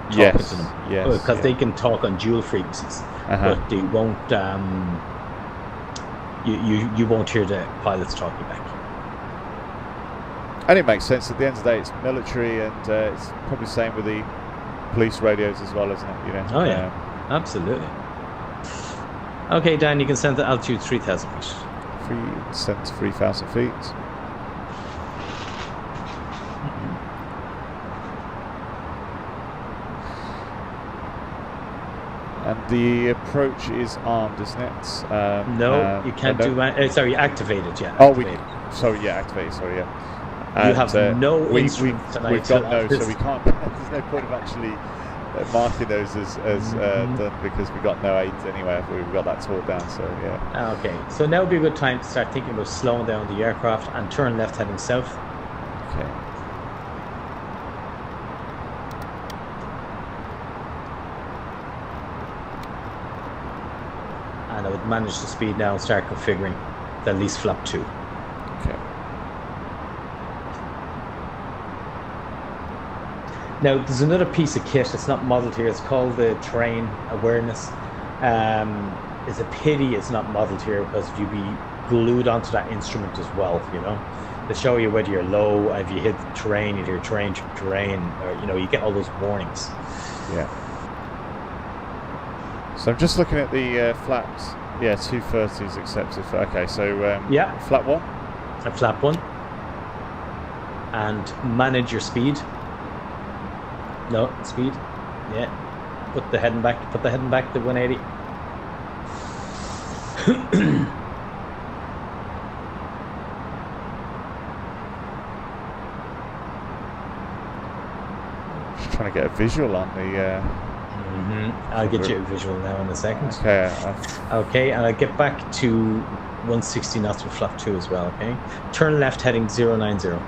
talking to them, because they can talk on dual frequencies, but they won't you won't hear the pilots talking back. And it makes sense. At the end of the day, it's military, and it's probably the same with the police radios as well, isn't it? Oh yeah, absolutely. Okay, Dan, you can send the altitude 3,000 feet. Send to 3,000 feet. And the approach is armed, isn't it? No, you can't do. Sorry, activated. Yeah. Activated. Activated. Sorry, yeah. And you have no instrument tonight. We've got no, so we can't. There's no point of actually marking those as done, because we've got no aids anyway. We've got that taught down. So yeah. Okay, so now would be a good time to start thinking about slowing down the aircraft and turn left heading south. Okay. And I would manage the speed now and start configuring the least flap 2. Okay. Now there's another piece of kit. It's not modeled here. It's called the terrain awareness. It's a pity it's not modeled here, because you'd be glued onto that instrument as well. To show you whether you're low, if you hit terrain, you hear terrain, or you get all those warnings. Yeah. So I'm just looking at the flaps. Yeah, 230 is accepted. Okay, so yeah, flap 1. Flap 1. And manage your speed. No, speed. Yeah. Put the heading back to 180. Just trying to get a visual on the I'll get you a visual now in a second. Okay. Okay, and I'll get back to 160 knots with flap 2 as well, okay? Turn left heading 090.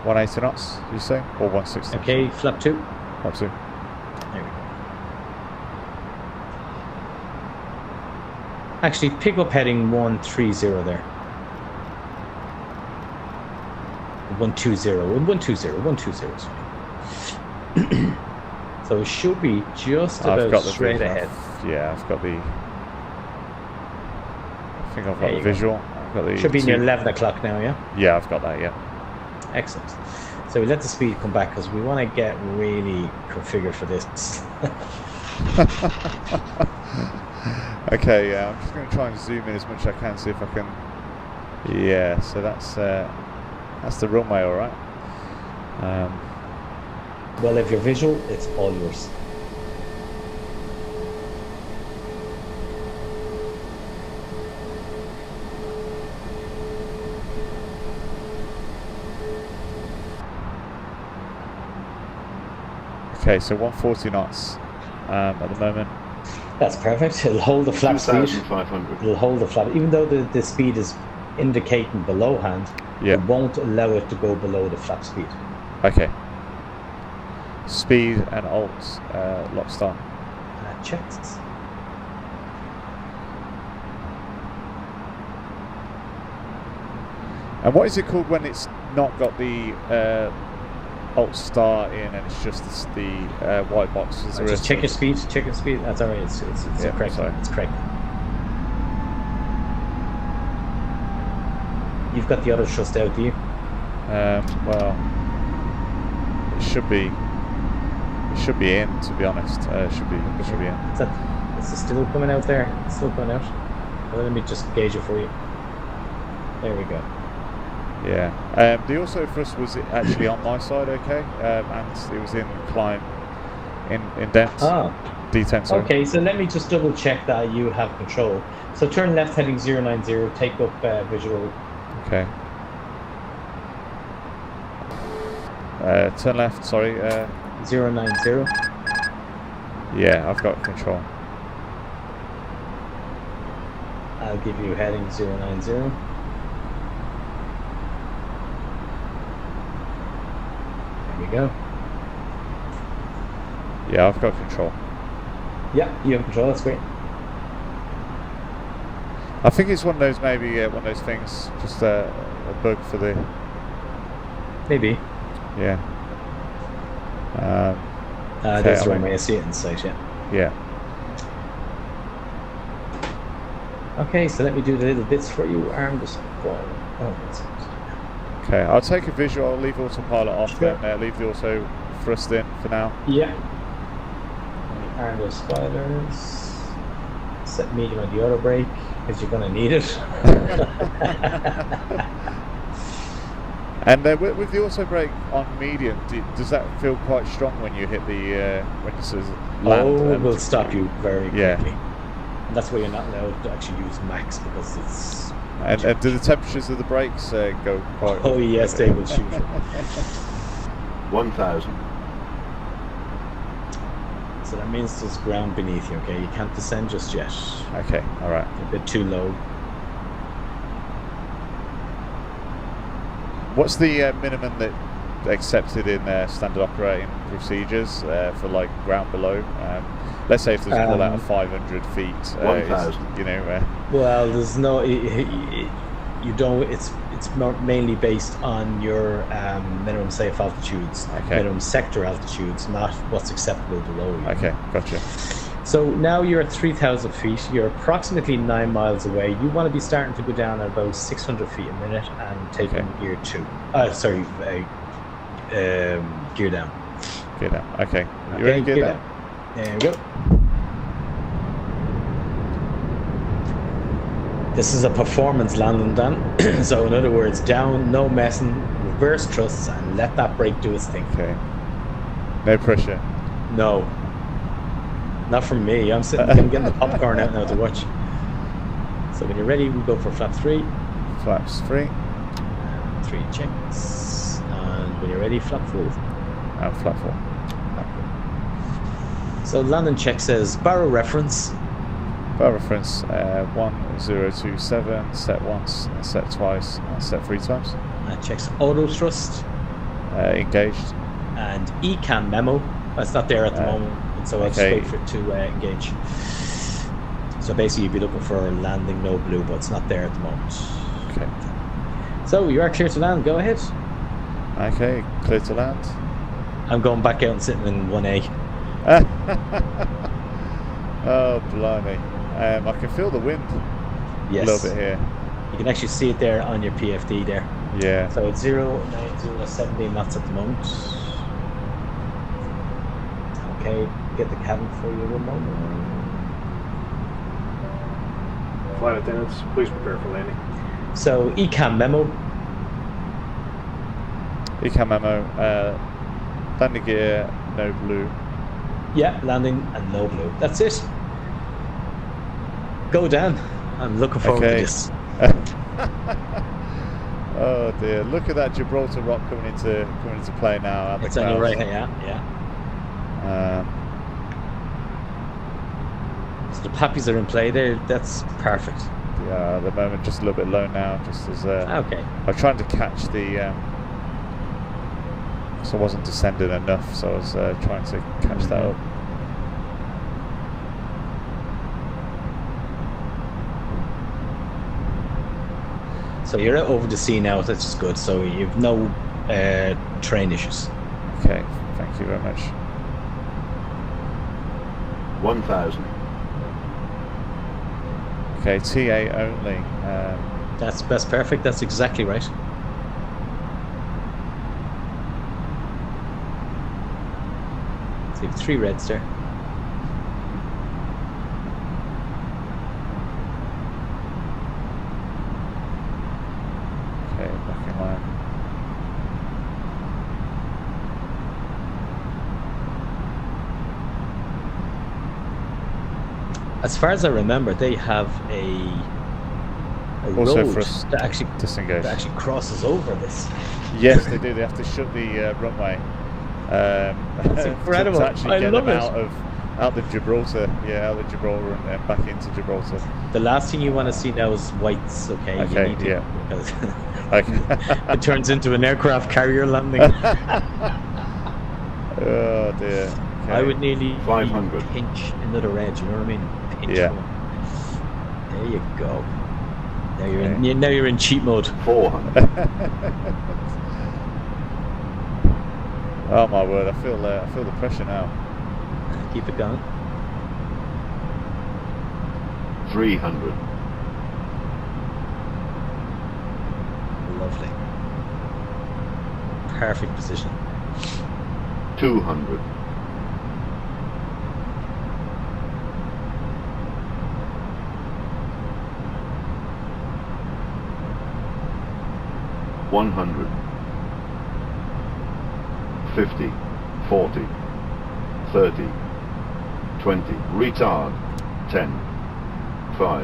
$180 knots, you say? Or 160? Okay, flap 2. Flap 2. There we go. Actually, pick up heading 130 there. 120. Sorry. So it should be just about straight ahead. Yeah, I've got the. I think I've got the visual. I've got the. Should be near 11 o'clock now, yeah? Yeah, I've got that, yeah. Excellent. So we let the speed come back because we want to get really configured for this. Okay, yeah, I'm just going to try and zoom in as much as I can, see if I can. Yeah, so that's the runway, all right. Well, if you're visual, it's all yours. Okay, so 140 knots at the moment. That's perfect. It'll hold the flap speed. 2,500. It'll hold the flap. Even though the speed is indicating below hand, yeah, it won't allow it to go below the flap speed. Okay. Speed and alt lock start. Checked. And what is it called when it's not got the alt start in and it's just the white box? Just check your speed. Check your speed. That's alright. It's yeah, correct. Sorry. It's correct. You've got the auto thrust out, do you? Well, it should be in. To be honest, it should be in. Is it still coming out there? It's still coming out. Well, let me just gauge it for you. There we go. Yeah. The auto thrust was actually on my side, okay, and it was in climb, in dent. D10. Sorry. Okay, so let me just double check that you have control. So turn left heading 090. Take up visual. Okay. Turn left. Sorry. 090. Yeah, I've got control. I'll give you heading 090. There we go. Yeah, I've got control. Yeah, you have control. That's great. I think it's one of those, maybe one of those things. Just a bug for the... Maybe. Yeah. There's the runway. I see it in sight, yeah. Yeah. Okay, so let me do the little bits for you. Arm the spoil. Oh, that's it. Okay, I'll take a visual. I'll leave autopilot off, Sure. then leave the auto thrust in for now. Yeah. Arm those spoilers. Set medium on the auto brake, because you're going to need it. And with the auto brake on medium, does that feel quite strong when you hit the when you sort of land? Oh, it will stop you very quickly. Yeah. And that's why you're not allowed to actually use max, because it's... And do the temperatures of the brakes go quite... Oh yes, they will shoot you. 1,000. So that means there's ground beneath you, okay? You can't descend just yet. Okay, alright. A bit too low. What's the minimum that accepted in standard operating procedures for like ground below? Let's say if there's a call out of 500 feet. 1,000. You know. Well, there's no. You don't. It's mainly based on your minimum safe altitudes, minimum sector altitudes, not what's acceptable below you. Okay, gotcha. So now you're at 3,000 feet. You're approximately 9 miles away. You want to be starting to go down at about 600 feet a minute and taking gear 2. Gear down. Gear down. Okay. You ready? Gear down. There we go. This is a performance landing, Dan. So in other words, down, no messing, reverse thrusts, and let that brake do its thing. Okay. No pressure. No. Not from me. I'm getting the popcorn out now to watch. So when you're ready, we go for flap 3. Flaps 3. 3 checks. And when you're ready, flap 4. And flap 4. So landing check says barrel reference. Barrel reference 1027, set once, set twice, and set 3 times. That checks auto thrust. Engaged. And ECAM memo. It's not there at the moment, so I'll just wait for it to engage. So basically you'd be looking for landing no blue, but it's not there at the moment. Okay. So you are clear to land, go ahead. Okay, clear to land. I'm going back out and sitting in 1A. Oh, blimey. I can feel the wind a little bit here. You can actually see it there on your PFD there. Yeah. So it's 09017 knots at the moment. Okay, get the cabin for you one moment. Flight attendants, please prepare for landing. So ECAM memo. ECAM memo. Landing gear, no blue. Yeah, landing and no blue. That's it. Go Dan. I'm looking forward to this. Oh dear! Look at that Gibraltar rock coming into play now. It's on your right, yeah. So the poppies are in play there. That's perfect. Yeah, at the moment just a little bit low now. Just as okay. I'm trying to catch the. So I wasn't descending enough, so I was trying to catch that up. So you're out over the sea now, that's just good. So you've no train issues. Okay, thank you very much. 1,000. Okay, TA only. That's perfect. That's exactly right. So you have 3 reds there. Okay, back in line. As far as I remember, they have a also road for us that actually disengage. that actually crosses over this. Yes, they do. They have to shut the runway. It's incredible. To actually I get love them it. out of Gibraltar. Yeah, out of Gibraltar and back into Gibraltar. The last thing you want to see now is whites. Okay. Okay. You need Yeah. because Okay. it turns into an aircraft carrier landing. Oh dear. Okay. I would nearly 500. pinch another edge. You know what I mean? Pinch Yeah. one. There you go. Now you're in cheat mode. 400. Oh my word! I feel the pressure now. Keep it going. 300. Lovely. Perfect position. 200. 100. 50. 40. 30. 20. Retard. 10. 5.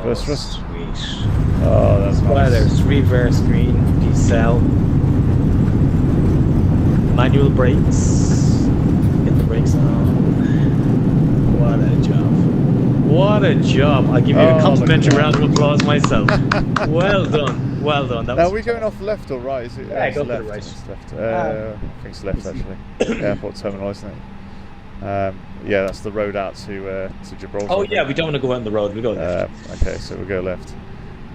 First thrust. Sweet. Oh, that's nice. There's reverse green, decel. Manual brakes. Get the brakes on. What a job. What a job. I'll give you a complimentary round of applause myself. Well done. Well done. Now, are we going off left or right? Is it? Yeah, go left. to the right. It's left. I think it's left, actually. Airport terminal, isn't it? Yeah, that's the road out to Gibraltar. Oh, yeah, we don't want to go out on the road. We go left. Okay, so we'll go left.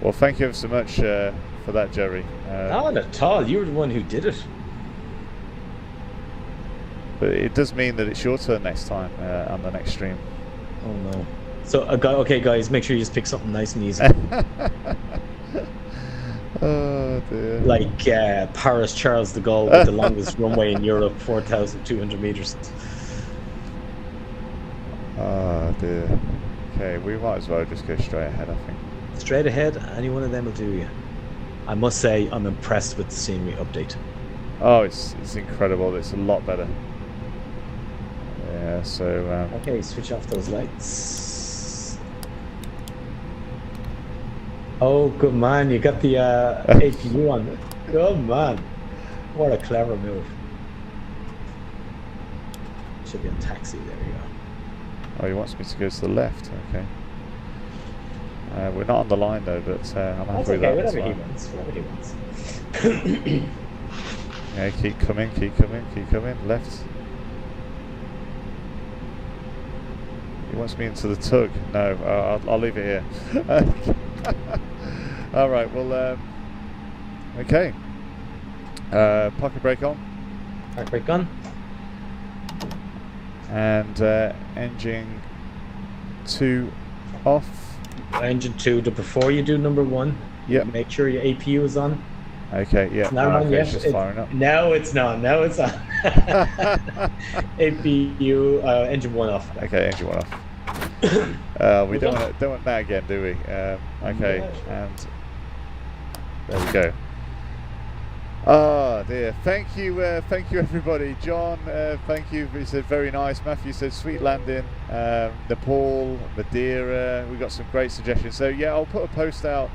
Well, thank you ever so much for that, Jerry. Not at all. You were the one who did it. But it does mean that it's your turn next time on the next stream. Oh, no. So, okay, guys, make sure you just pick something nice and easy. Oh, dear. Like Paris Charles de Gaulle with the longest runway in Europe, 4,200 meters. Oh, dear. Okay, we might as well just go straight ahead, I think. Straight ahead, any one of them will do you. I must say, I'm impressed with the scenery update. Oh, it's incredible. It's a lot better. Yeah, so... Okay, switch off those lights. Oh, good man, you got the APU on it. Good man. What a clever move. Should be on taxi, there we go. Oh, he wants me to go to the left, okay. We're not on the line though, but I'm happy with that. Whatever he wants. Yeah, keep coming, left. He wants me into the tug. No, I'll leave it here. All right, well, okay. Pocket brake on. Pocket brake on. And engine 2 off. Engine 2, before you do number 1, make sure your APU is on. Okay, yeah. It's not on yet. It's just firing up. No, it's not. No, it's on. APU, engine 1 off. Okay, engine 1 off. We don't want that again, do we? Okay, and there we go. Oh dear, thank you everybody. John, thank you. He said very nice. Matthew said sweet landing. Nepal, Madeira. We got some great suggestions. So yeah, I'll put a post out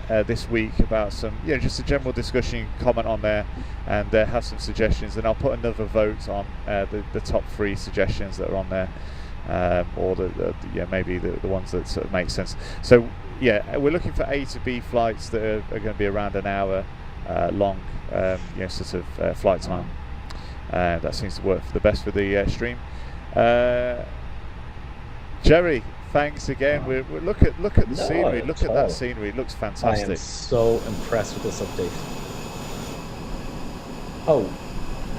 this week about some, just a general discussion, comment on there, and have some suggestions. And I'll put another vote on the top 3 suggestions that are on there, or maybe the ones that sort of make sense. So. Yeah, we're looking for A to B flights that are going to be around an hour long, sort of flight time. That seems to work for the best for the stream. Jerry, thanks again. We look at the scenery. Look at that scenery. It looks fantastic. I am so impressed with this update. Oh,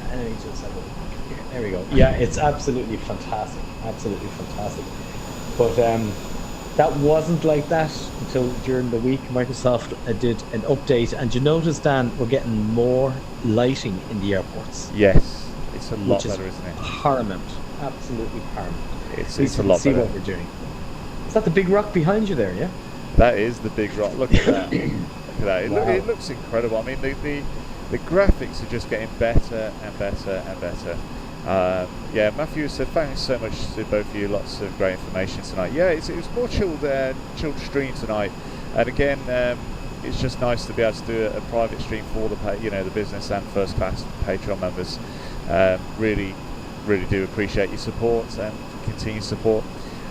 let me just have a look here. There we go. Yeah, it's absolutely fantastic. Absolutely fantastic. But that wasn't like that until during the week. Microsoft did an update, and you notice, Dan, we're getting more lighting in the airports. Yes, it's a lot better, isn't it? Paramount, absolutely paramount. It's a lot better. See what we're doing. Is that the big rock behind you there? Yeah. That is the big rock. Look at that. Look at that. Wow. It looks incredible. I mean, the graphics are just getting better and better and better. Yeah, Matthew said thanks so much to both of you. Lots of great information tonight. Yeah, it was more chilled stream tonight, and again, it's just nice to be able to do a private stream for the business and first class Patreon members. Really do appreciate your support and continued support.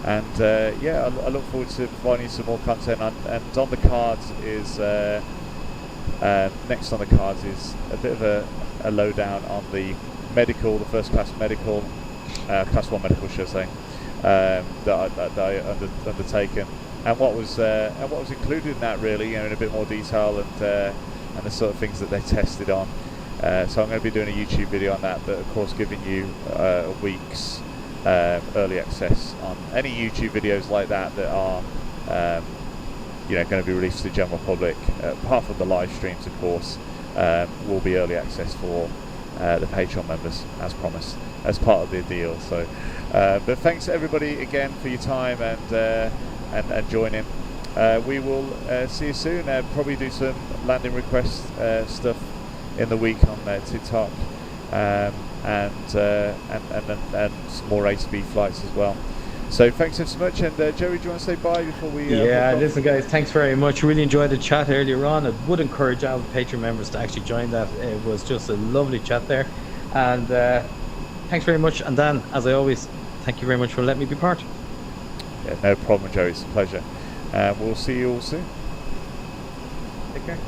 And yeah, I look forward to providing some more content. And on the cards is next on the cards is a bit of a lowdown on the medical, the first class medical, class 1 medical, should I say, that I undertaken, and what was included in that, really, in a bit more detail, and the sort of things that they tested on. So I'm going to be doing a YouTube video on that, but of course giving you a week's early access on any YouTube videos like that are going to be released to the general public. Apart from the live streams, of course, will be early access for the Patreon members, as promised, as part of the deal. So, but thanks everybody again for your time and joining. We will see you soon. Probably do some landing request stuff in the week on TikTok, and some more A2B flights as well. So thanks so much, and Jerry, do you want to say bye before we listen guys, thanks very much. Really enjoyed the chat earlier on. I would encourage all the Patreon members to actually join that. It was just a lovely chat there, and thanks very much. And Dan, as I always, thank you very much for letting me be part. Yeah, no problem, Jerry, it's a pleasure. We'll see you all soon. Take care.